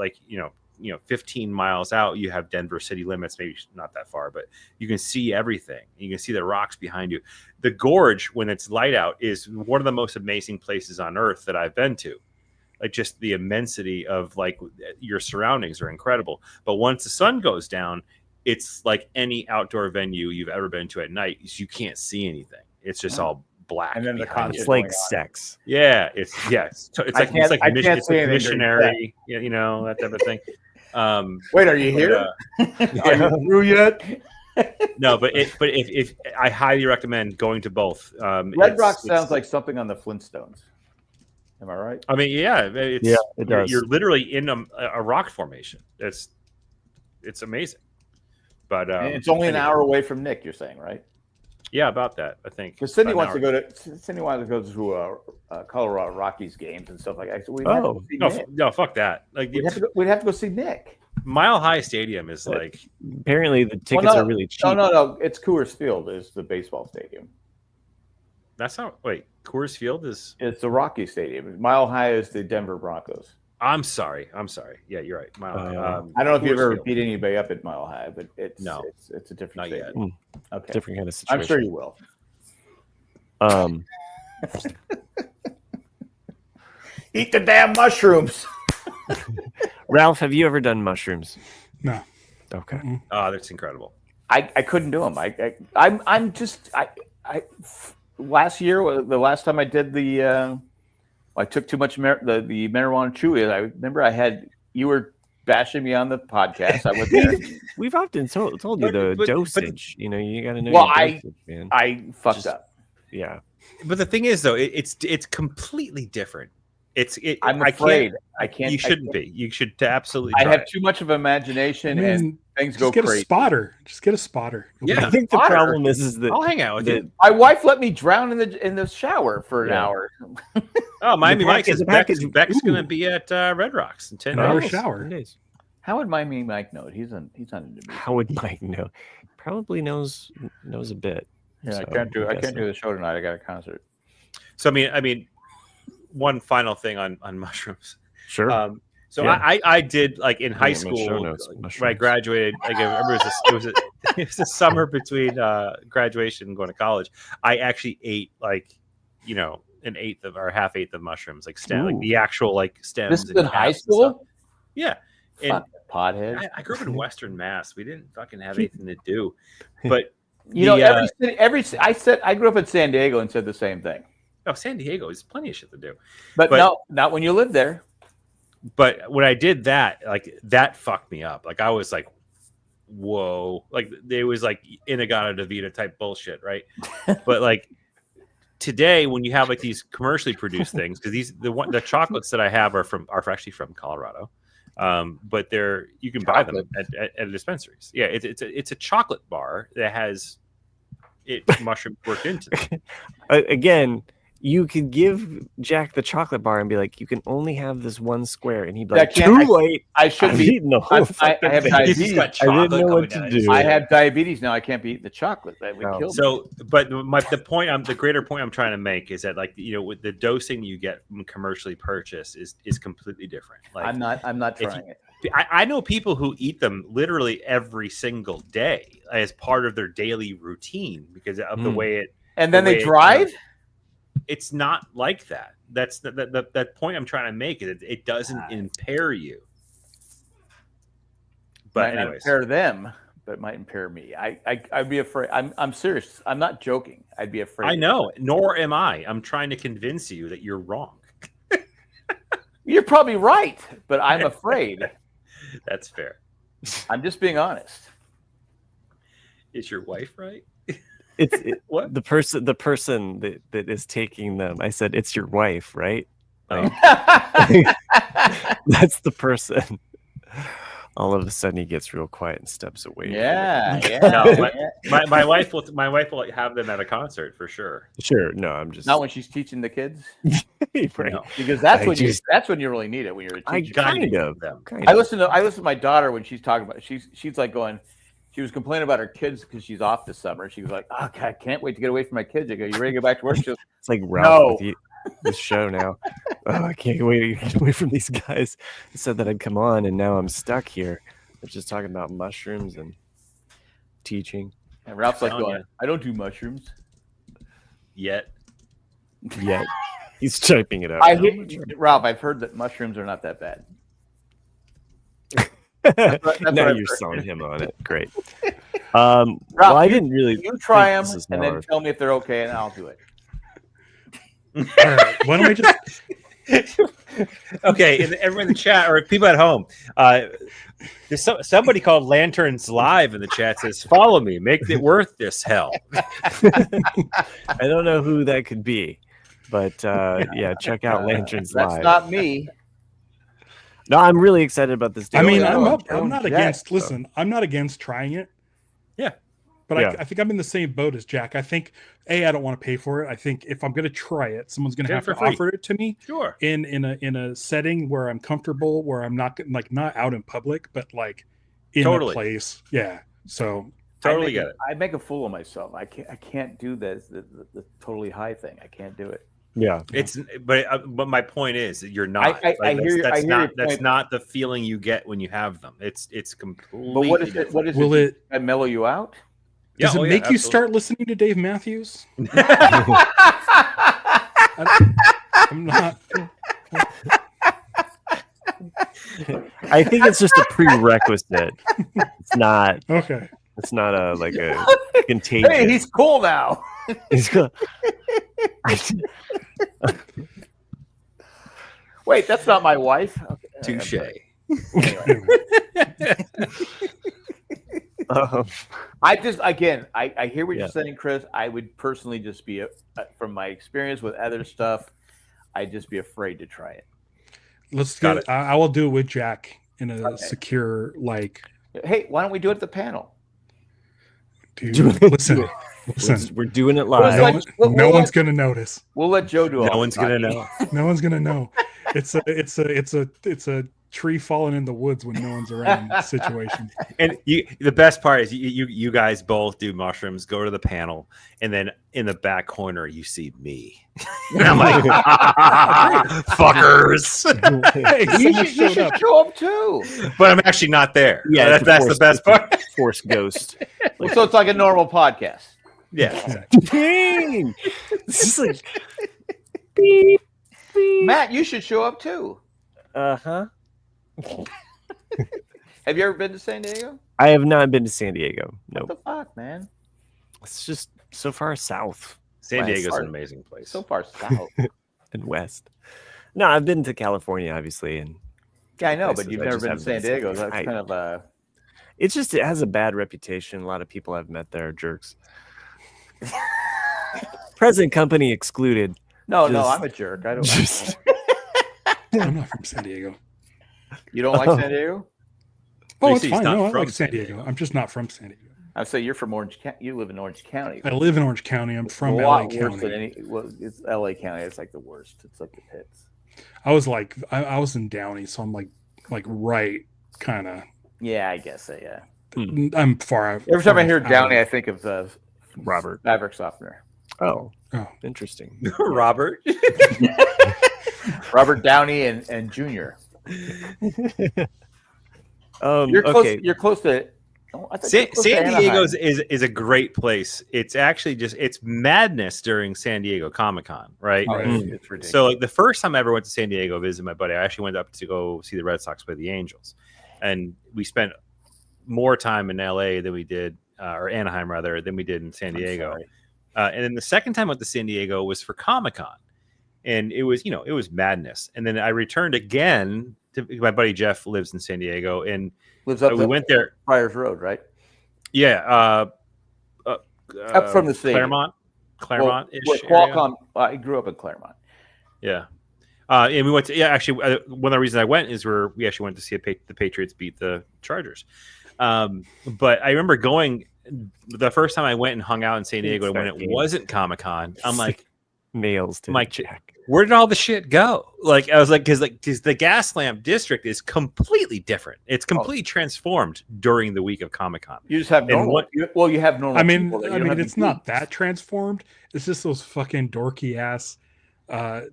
15 miles out, you have Denver city limits, maybe not that far, but you can see everything. You can see the rocks behind you. The gorge, when it's light out, is one of the most amazing places on earth that I've been to. Like just the immensity of like your surroundings are incredible. But once the sun goes down, it's like any outdoor venue you've ever been to at night. You can't see anything. It's just all black. And then the concert it's like sex. Yeah, it's like missionary, you know, that type of thing. Wait, are you here? Are you through yet? No, but if I highly recommend going to both. Red Rock sounds like something on the Flintstones. Am I right? I mean, yeah, it does. You're literally in a rock formation. It's amazing. But and it's only an hour away from Nick. You're saying, right? Yeah, about that. I think because Cindy wants to go to Colorado Rockies games and stuff like that. So no, fuck that. Like we'd have to go see Nick. Mile High Stadium is like apparently the tickets are really cheap. No. It's Coors Field is the baseball stadium. That's not Coors Field is it's the Rocky Stadium. Mile High is the Denver Broncos. I'm sorry. Yeah, you're right. Mile High. I don't know if you've ever beat anybody up at Mile High, but it's a different not stadium. Yet. Okay, different kind of situation. I'm sure you will. Eat the damn mushrooms. Ralph, have you ever done mushrooms? No. Okay. Oh, that's incredible. I couldn't do them. I'm just last year, the last time I did I took too much the marijuana chewy. I remember you were bashing me on the podcast. I was there. We've often told you the dosage. You know, you got to know. Well, your dosage, man. I fucked up. Yeah. But the thing is, though, it's completely different. I'm afraid I can't. You shouldn't be. You should absolutely. I have too much of imagination, and things go crazy. Just get a spotter. Yeah, I think the problem is that I'll hang out with you. My wife let me drown in the shower for an hour. Oh, Miami Mike says Beck's going to be at Red Rocks in 10 hour days. Shower. How would Miami Mike know? He's on How would Mike know? Probably knows a bit. Yeah, so I can't do the show tonight. I got a concert. So I mean. One final thing on mushrooms. Sure. I did like in high school when I graduated. Like I remember it was a summer between graduation and going to college. I actually ate an eighth of or half eighth of mushrooms, like the actual stems. This is in high school. Yeah. And pothead. I grew up in Western Mass. We didn't fucking have anything to do, but I grew up in San Diego and said the same thing. Oh, San Diego is plenty of shit to do, but no, not when you live there. But when I did that, that fucked me up. Like I was like, whoa, like it was like Inagata Davida type bullshit, right? But today, when you have these commercially produced things, because the chocolates that I have are actually from Colorado, but you can buy them at dispensaries. Yeah, it's a chocolate bar that has mushroom worked into it. Again. You could give Jack the chocolate bar and be like, you can only have this one square. And he'd be like, too late. I should be eating the whole I have diabetes. I didn't know what to do. I have diabetes now. I can't be eating the chocolate. That would kill me. But the greater point I'm trying to make is that with the dosing you get from commercially purchased is completely different. I'm not trying it. I know people who eat them literally every single day as part of their daily routine because of the way it. And then they drive? It's not like that. That's that point I'm trying to make. It doesn't impair you. But might anyways, impair them, but it might impair me. I'd be afraid. I'm serious. I'm not joking. I'd be afraid. I know. Nor am I. I'm trying to convince you that you're wrong. You're probably right, but I'm afraid. That's fair. I'm just being honest. Is your wife right? What the person that is taking them. I said, it's your wife, right? That's the person. All of a sudden, he gets real quiet and steps away. Yeah. No, my wife will have them at a concert for sure. Sure. No, I'm just not when she's teaching the kids. Right. No. Because that's when you really need it when you're a teacher. Kind of. I listen to my daughter when she's talking about it. She's like going. She was complaining about her kids because she's off this summer. She was like, "Oh, God, I can't wait to get away from my kids." I go, "You ready to go back to work?" She goes, it's like Ralph with this show now. Oh, I can't wait to get away from these guys. I said that I'd come on, and now I'm stuck here. They're just talking about mushrooms and teaching. And Ralph's like, going, "I don't do mushrooms yet." He's typing it out. Ralph, I've heard that mushrooms are not that bad. Now you're selling him on it. Great. Well, I didn't really. You try them and then tell me if they're okay, and I'll do it. All right. Why don't we just? Okay, and everyone in the chat or people at home, there's somebody called Lanterns Live in the chat says, "Follow me, make it worth this hell." I don't know who that could be, but check out Lanterns Live. That's not me. No, I'm really excited about this deal. I mean, I'm not against. Listen, I'm not against trying it. Yeah. But I think I'm in the same boat as Jack. I think, I don't want to pay for it. I think if I'm going to try it, someone's going to have to offer it to me. Sure. In a setting where I'm comfortable, where I'm not not out in public, but like in a place. Yeah. So totally get it. I make a fool of myself. I can't do the totally high thing. I can't do it. Yeah. But my point is that you're not. That's not the feeling you get when you have them. It's completely. But what is it? What is it? Will it mellow you out? Does it make you start listening to Dave Matthews? I'm not. I think it's just a prerequisite. It's not okay. It's not a contagion. Hey, he's cool now. He's cool. Wait, that's not my wife. Okay. Touche. I hear what you're saying, Chris. I would personally just be, from my experience with other stuff, I'd just be afraid to try it. Let's get it. I will do it with Jack in a secure, Hey, why don't we do it at the panel? Dude, listen. We're doing it live. No one's gonna notice. We'll let Joe do it. No one's gonna know. No one's gonna know. It's a tree falling in the woods when no one's around situation. And the best part is you guys both do mushrooms, go to the panel, and then in the back corner you see me. And I'm like, fuckers. Hey, you should show up too. But I'm actually not there. Yeah, that's the best part. Force ghost. So it's like a normal podcast. Yeah. Dang. This is like beep, beep. Matt, you should show up too. Uh-huh. Have you ever been to San Diego? I have not been to San Diego. No. What the fuck, man? It's just so far south. San Diego's an amazing place. So far south. And west. No, I've been to California, obviously, and yeah, I know, but you've never been to San Diego. That's kind of a. It's just it has a bad reputation. A lot of people I've met there are jerks. Present company excluded. No, I'm a jerk. I don't. I'm not from San Diego. You don't like San Diego? Oh, it's fine. No, I like San Diego. I'm just not from San Diego. I say you're from Orange County. You live in Orange County. I live in Orange County. I'm from LA County. It's LA County. It's like the worst. It's like the pits. I was in Downey, so I'm like right kind of. Yeah, I guess so. Yeah. I'm far out. Every time I hear Downey, I think of Robert fabric softener. Oh, interesting. Robert. Robert Downey and Junior. You're close. Okay. You're close to. San Diego is a great place. It's actually it's madness during San Diego Comic-Con, right? Oh, it's ridiculous. So the first time I ever went to San Diego to visit my buddy, I actually went up to go see the Red Sox play the Angels, and we spent more time in LA than we did, or Anaheim rather, than we did in San Diego. And then the second time I went to San Diego was for Comic-Con, and it was madness. And then I returned again. My buddy Jeff lives in San Diego, and lives up. We went there, Friars Road, right? Yeah, up from the city, Claremont. Qualcomm. I grew up in Claremont. Yeah, and we went to actually one of the reasons I went is we actually went to see the Patriots beat the Chargers. But I remember going the first time I went and hung out in San Diego when it wasn't Comic-Con. I'm like, nails to Jack. Where did all the shit go? Like I was like, because the Gaslamp district is completely different. It's completely transformed during the week of Comic-Con. You just have normal. You have normal. I mean, it's not that transformed. It's just those fucking dorky ass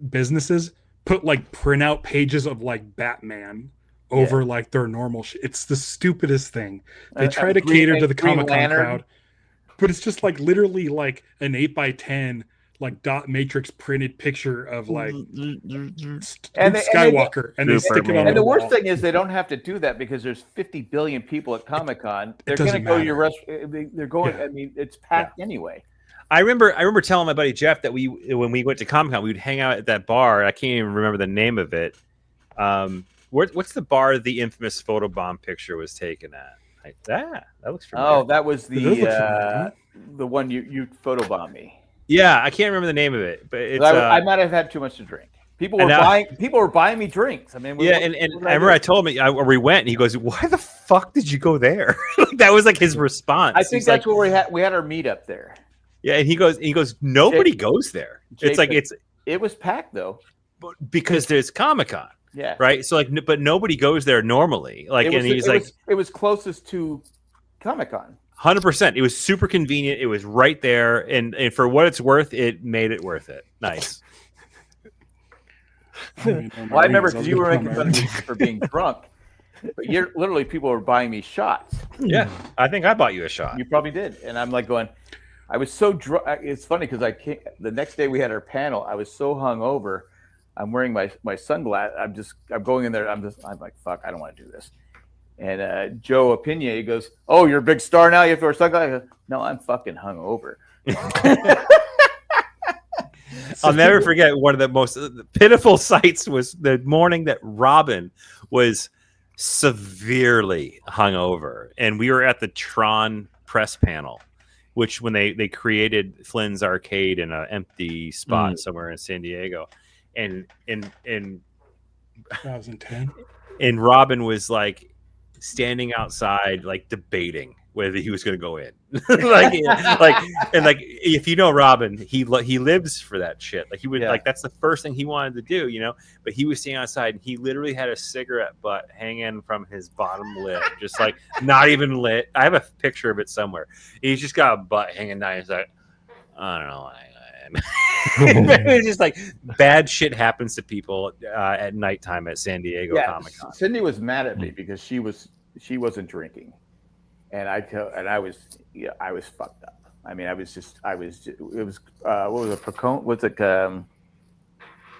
businesses put like printout pages of like Batman over like their normal shit. It's the stupidest thing. They try to cater to the Comic-Con crowd, but it's just like literally like an 8x10 like dot matrix printed picture of like and Skywalker, and they stick it on. And the worst thing is they don't have to do that because there's 50 billion people at Comic-Con. They're going to go to your restaurant. They're going. I mean, it's packed anyway. I remember telling my buddy Jeff that when we went to Comic-Con, we would hang out at that bar. I can't even remember the name of it. What's the bar the infamous photobomb picture was taken at? Like that looks familiar. Oh, that was the one you photobombed me. Yeah, I can't remember the name of it, but it's, I might have had too much to drink. People were buying me drinks. I mean, and I remember I told him we went, and he goes, "Why the fuck did you go there?" That was like his response. I think that's where we had our meetup there. Yeah, and he goes, nobody goes there. It was packed though, because there's Comic-Con. Yeah. Right. So but nobody goes there normally. Like, it was closest to Comic-Con. 100%. It was super convenient. It was right there, and for what it's worth, it made it worth it. Nice. Well, I remember because you were making fun of me for being drunk, but literally people were buying me shots. Yeah, I think I bought you a shot. You probably did, and I'm like going. I was so drunk. It's funny because the next day we had our panel. I was so hungover. I'm wearing my sunglasses. I'm going in there. I'm like, fuck, I don't want to do this. And Joe Appigne, he goes, "Oh, you're a big star now. You have to wear sunglasses." I go, "No, I'm fucking hungover." I'll never forget one of the most pitiful sights was the morning that Robin was severely hungover, and we were at the Tron press panel, which when they created Flynn's Arcade in an empty spot somewhere in San Diego. And 2010, and Robin was like standing outside, like debating whether he was going to go in. like if you know Robin, he lives for that shit. Like he would like that's the first thing he wanted to do, you know. But he was standing outside, and he literally had a cigarette butt hanging from his bottom lip, just like not even lit. I have a picture of it somewhere. He's just got a butt hanging down. He's like, I don't know. It's just like bad shit happens to people at nighttime at San Diego Comic-Con. Cindy was mad at me because she wasn't drinking, and I was fucked up. I mean, it was what was it, Procon? What's it?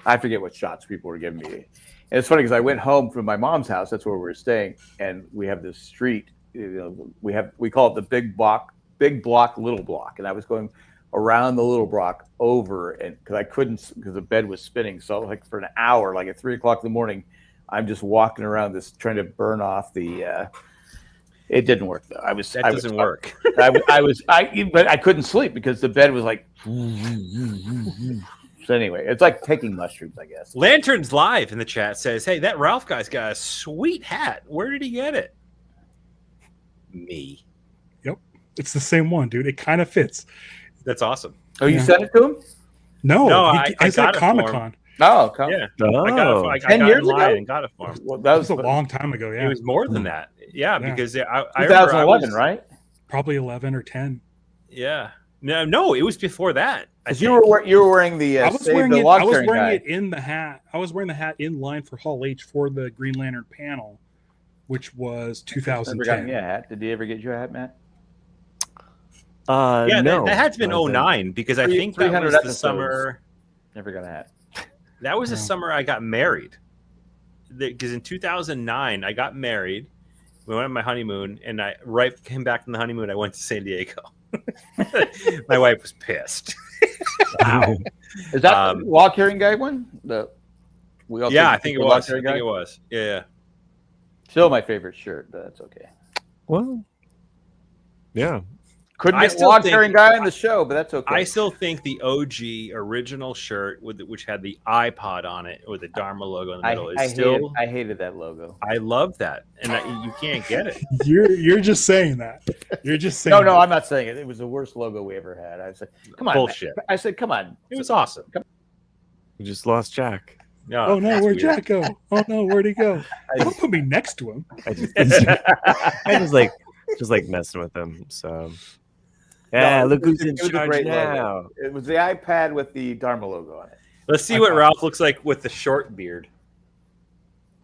I forget what shots people were giving me. And it's funny because I went home from my mom's house. That's where we were staying, and we have this street. You know, we call it the big block, little block, and I was going around the little block over, and because I couldn't, because the bed was spinning. So like for an hour, like at 3 o'clock in the morning, I'm just walking around this trying to burn off the. It didn't work though. Doesn't work. But I couldn't sleep because the bed was like. So anyway, it's like taking mushrooms, I guess. Lanterns Live in the chat says, "Hey, that Ralph guy's got a sweet hat. Where did he get it?" Me. Yep, it's the same one, dude. It kind of fits. That's awesome. Oh, you sent it to him? No, I got it Comic-Con. Oh, yeah. I 10 years ago? And got it for him. Well, that was a long time ago. Yeah, it was more than that. Yeah, because I 2011, right? Probably 11 or 10. Yeah. No, it was before that. Because you were wearing the. I was wearing it in the hat. I was wearing the hat in line for Hall H for the Green Lantern panel, which was 2010. Yeah, hat. Did he ever get you a hat, Matt? No. That hat's been 09 because I think that was the summer. Never got a hat. That was the summer I got married. Because in 2009 I got married. We went on my honeymoon, and I came back from the honeymoon. I went to San Diego. My wife was pissed. Wow. Is that the log carrying guy one? I think it was. I think it was. Yeah. Still my favorite shirt, but that's okay. Well, yeah. Couldn't get log carrying guy on the show, but that's okay. I still think the OG original shirt which had the iPod on it with the Dharma logo in the middle is still. I hated that logo. I love that, and you can't get it. You're just saying that. You're just saying. No, I'm not saying it. It was the worst logo we ever had. I said, "Come on, bullshit." Man. I said, "Come on." It was awesome. We just lost Jack. No, oh no, where'd Jack go? Oh no, where'd he go? Don't put me next to him. I just like messing with him. So. Yeah, look who's in charge now. Logo. It was the iPad with the Dharma logo on it. Let's see what Ralph looks like with the short beard.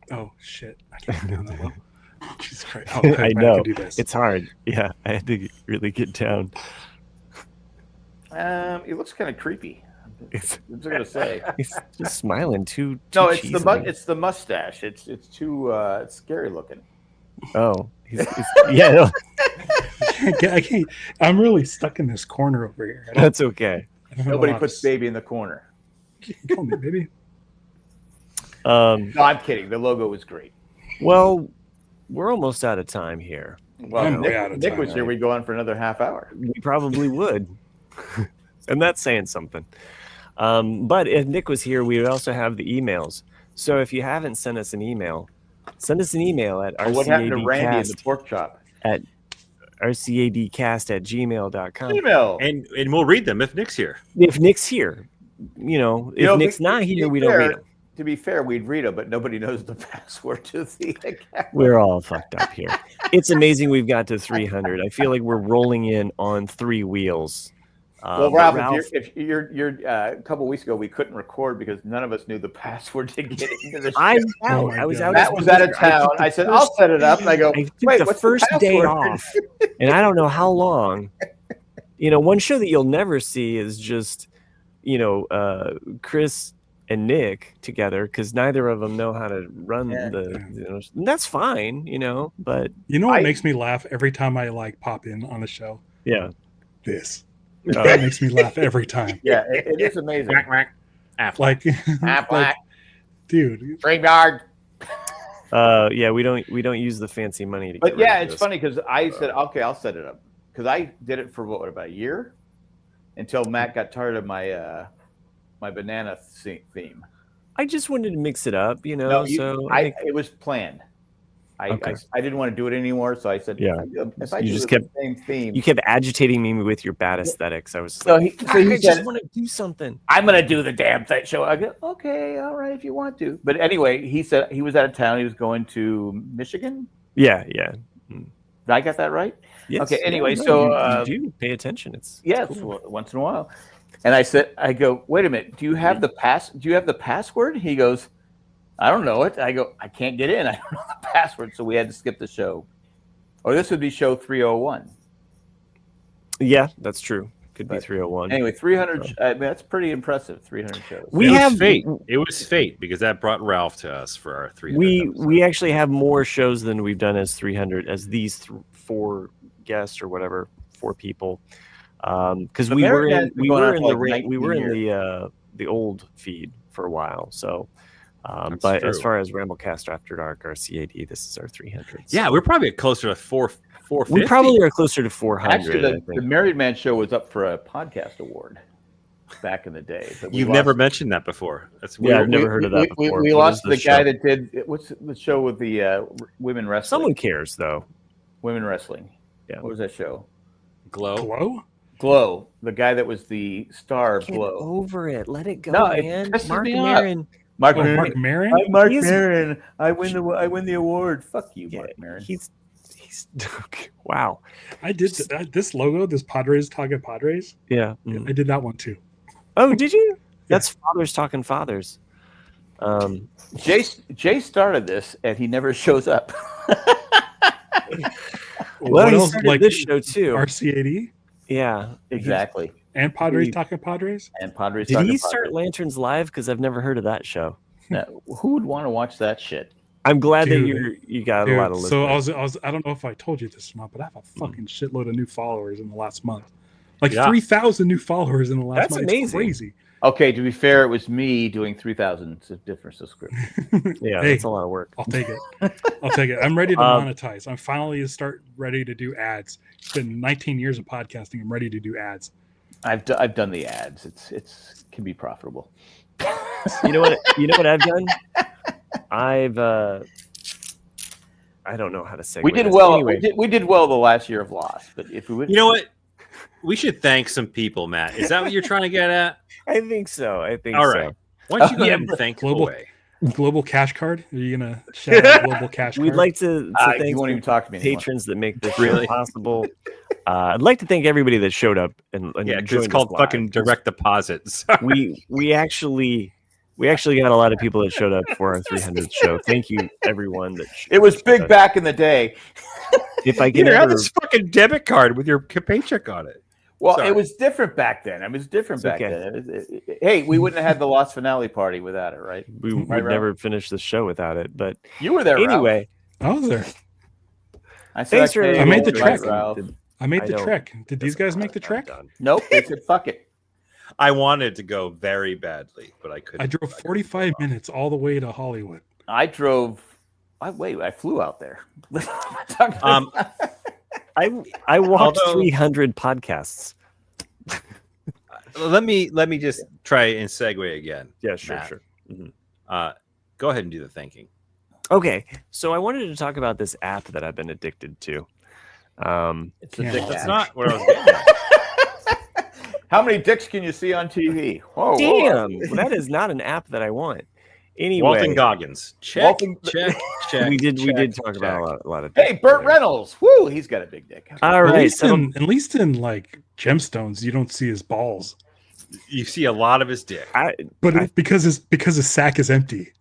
Oh shit! I can't do that low. Jesus Christ! I know it's hard. Yeah, I had to really get down. It looks kind of creepy, What's I gonna say? He's just smiling too no, it's cheesily. it's the mustache. It's too it's scary looking. Oh, yeah. No. I can't. I'm really stuck in this corner over here. That's okay. Nobody puts baby in the corner. Call me baby. No, I'm kidding. The logo was great. Well, we're almost out of time here. Well, Nick was here. We'd go on for another half hour. We probably would. And that's saying something. But if Nick was here, we would also have the emails. So if you haven't sent us an email, send us an email at what happened to Randy in the pork chop? At rcadcast@gmail.com. Email. And we'll read them if Nick's here. If Nick's here. If Nick's not here, we don't read them. To be fair, we'd read them, but nobody knows the password to the account. We're all fucked up here. It's amazing we've got to 300. I feel like we're rolling in on 3 wheels. Well, Ralph, if you're a couple weeks ago, we couldn't record because none of us knew the password to get into the show. I was out. Matt was out of town. I said, I'll set it up. And I go, wait, the first day off. And I don't know how long. One show that you'll never see is just, Chris and Nick together because neither of them know how to run and that's fine, but what makes me laugh every time I pop in on the show? Yeah. This. That makes me laugh every time. Yeah, it is amazing. Dude. StreamYard. We don't use the fancy money to but yeah, it's funny because I said, okay, I'll set it up. Because I did it for about a year until Matt got tired of my my banana theme. I just wanted to mix it up, it was planned. I didn't want to do it anymore, so I said, if I you just kept the same theme. You kept agitating me with your bad aesthetics. I was he just want to do something. I'm going to do the damn thing show. I go, okay, all right, if you want to. But anyway, he said he was out of town. He was going to Michigan. Yeah. Did I get that right? Yes. Okay. Anyway, so you do pay attention. It's cool. Once in a while. And I go, wait a minute. Do you have the password? He goes, I don't know it. I go, I can't get in. I don't know the password. So we had to skip the show. Or this would be show 301. Yeah, that's true. Could be 301. Anyway, 300. I mean, that's pretty impressive. 300 shows. It was fate because that brought Ralph to us for our 300. We actually have more shows than we've done as 300 as these 4 guests or whatever, 4 people. Because we were in the old feed for a while. So, but true. As far as Ramblecast Afterdark, RCAD, this is our 300. Yeah, we're probably closer to 450. We probably are closer to 400. Actually, the Married Man Show was up for a podcast award back in the day. You've never mentioned that before. That's weird. Yeah, I've never heard of that before. We lost the guy that did what's the show with the women wrestling. Someone cares though. Women wrestling. Yeah. What was that show? Glow. The guy that was the star of Glow. Get over it. Let it go, no, man. Mark Maron. Mark Maron. Mark Maron. I win the award. Fuck you, Mark Maron. He's wow. I did this logo, this Padres talking Padres. Yeah. I did that one too. Oh, did you? That's Fathers Talking Fathers. Jay started this and he never shows up. Well, he started this show too. RCAD. Yeah, exactly. And Padres Talking Padres. And Padres. Did he start Lanterns Live? Because I've never heard of that show. Now, who would want to watch that shit? I'm glad that you got a lot of listeners. So I don't know if I told you this or not, but I have a fucking shitload of new followers in the last month. 3,000 new followers in the last month. That's amazing. It's crazy. Okay, to be fair, it was me doing 3,000 different subscriptions. Yeah, that's a lot of work. I'll take it. I'm ready to monetize. I'm finally ready to do ads. It's been 19 years of podcasting. I'm ready to do ads. I've done the ads. It can be profitable. You know what I've done? I don't know how to say. We did well. Anyway. We did well the last year of Lost, but if we would, you know what? We should thank some people, Matt. Is that what you're trying to get at? I think so. All right. Why don't you go ahead and thank Global Cash Card? Are you gonna shout out Global Cash Card? We'd like to thank you won't even talk to me patrons that make this really possible. I'd like to thank everybody that showed up and it's called fucking direct deposits. we actually got a lot of people that showed up for our 300th show. Thank you, everyone. It was big back in the day. If I can have this fucking debit card with your paycheck on it. Well, it was different back then. It was different back then. Hey, we wouldn't have had the Lost finale party without it, right? We would never finish the show without it. But you were there anyway. Ralph. I was there. I made the trek. Ralph. I made the trek. Did these guys make the trek? Nope. They said fuck it. I wanted to go very badly, but I couldn't. I drove 45 minutes all the way to Hollywood. I flew out there. I walked 300 podcasts. Let me just try and segue again. Yeah, sure, Matt. sure. Mm-hmm. Go ahead and do the thinking. Okay, so I wanted to talk about this app that I've been addicted to. That's not what I was getting at. How many dicks can you see on TV? Whoa, damn, well, that is not an app that I want. Anyway, Walton Goggins. Check. We did talk about a lot of. Hey, Burt Reynolds. Woo, he's got a big dick. All right, at least in like Gemstones, you don't see his balls. You see a lot of his dick, because his sack is empty.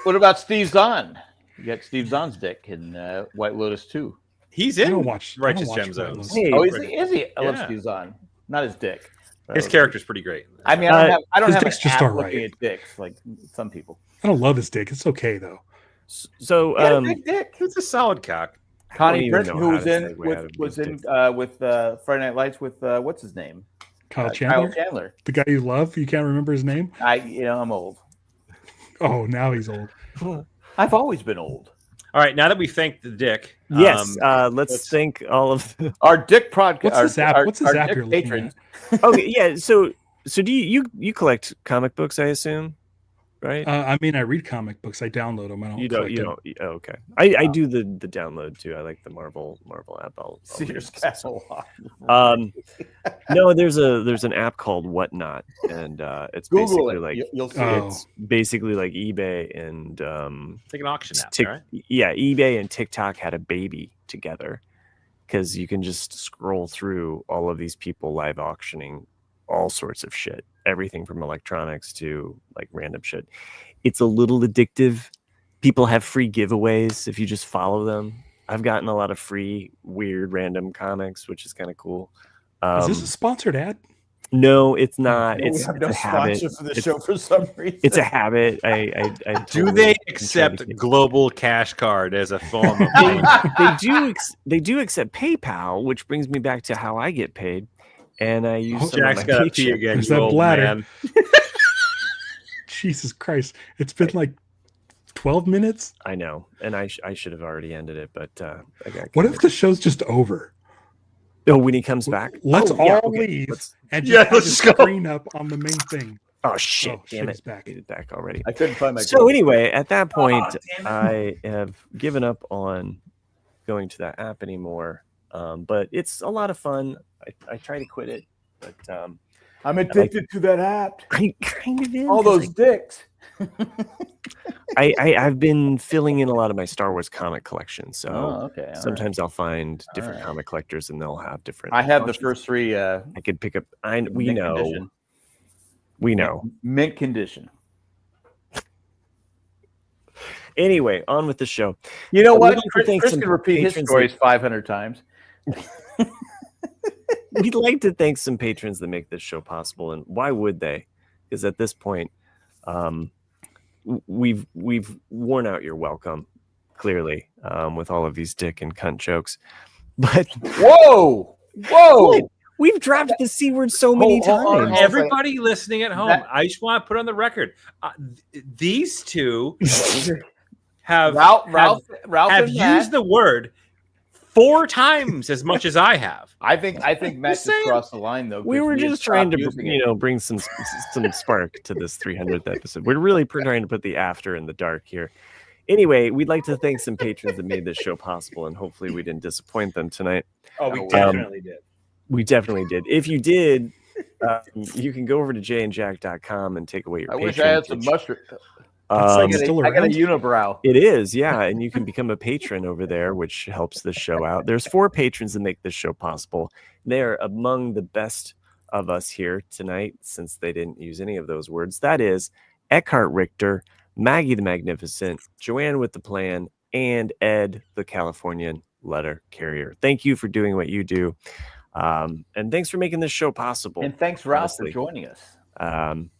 What about Steve Zahn? You got Steve Zahn's dick in White Lotus 2. He's in Righteous Gemstones. Hey, is he? I love Steve Zahn. Not his dick. His character's pretty great. I mean, I don't have dick's just all right. looking at dicks like some people. I don't love his dick. It's okay though. So, big dick. It's a solid cock. Connie Britton, who was in with Friday Night Lights with what's his name? Kyle Chandler. The guy you love. You can't remember his name. I'm old. Oh, now he's old. I've always been old. All right, now that we thanked the dick, yes, let's thank all of our dick podcast. What's this app you're looking at? Okay, yeah. So do you collect comic books? I assume, right? I mean, I read comic books. I download them. I don't. You don't. Oh, okay. I do the download too. I like the Marvel app. I'll Sears Castle. No, there's an app called Whatnot, and it's basically like you'll see it's basically like eBay and it's like an auction app, right? Yeah, eBay and TikTok had a baby together because you can just scroll through all of these people live auctioning all sorts of shit, everything from electronics to like random shit. It's a little addictive. People have free giveaways if you just follow them. I've gotten a lot of free, weird, random comics, which is kind of cool. Is this a sponsored ad? No, it's not. We have no sponsor for the show for some reason. It's a habit. I do they accept Global Cash Card as a form of they do accept PayPal, which brings me back to how I get paid. And I use Jack's got to pee again. There's that bladder. Jesus Christ. It's been like 12 minutes. I know. And I should have already ended it, but what if the show's just over? Oh, when he comes back? Let's all leave and just have the screen up on the main thing. Oh, shit. Damn it. It's back. It's back already. I couldn't find my So anyway, at that point, I have given up on going to that app anymore. But it's a lot of fun. I try to quit it, but I'm addicted to that app. I kind of am. All those dicks. I've been filling in a lot of my Star Wars comic collection, so sometimes right. I'll find different comic collectors, and they'll have different. I have the first three. I could pick up. We know. Mint condition. Anyway, on with the show. You know what? Chris can repeat his stories 500 times. We'd like to thank some patrons that make this show possible, and why would they? Because at this point, we've worn out your welcome, clearly, with all of these dick and cunt jokes. But whoa, we've dropped the C word so many times. Everybody listening at home, I just want to put on the record: these two have used the word 4 times as much as I have. I think Matt just crossed the line, though. We were just trying to, bring some spark to this 300th episode. We're really trying to put the after in the dark here. Anyway, we'd like to thank some patrons that made this show possible, and hopefully we didn't disappoint them tonight. Oh, we definitely did. We definitely did. If you did, you can go over to jayandjack.com and take away your Patreon. I wish I had some mustard. I got a unibrow. It is, yeah, and you can become a patron over there, which helps the show out. There's 4 patrons that make this show possible. They're among the best of us here tonight, since they didn't use any of those words. That is Eckhart Richter, Maggie the Magnificent, Joanne with the Plan, and Ed the Californian Letter Carrier. Thank you for doing what you do. And thanks for making this show possible. And thanks, Ralph, for joining us.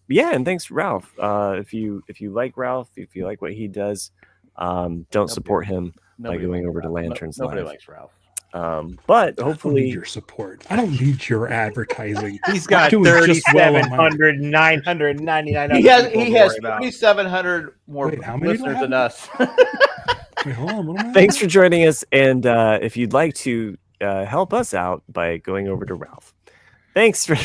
Yeah, and thanks, Ralph. If you like Ralph, if you like what he does, don't support him by going over to Lanterns Live. Nobody likes Ralph. But hopefully, I don't need your support. I don't need your advertising. He's got 3,700, 999. He has 3,700 more listeners than us. Wait, hold on. What am I thanks for joining us, and if you'd like to help us out by going over to Ralph. Thanks for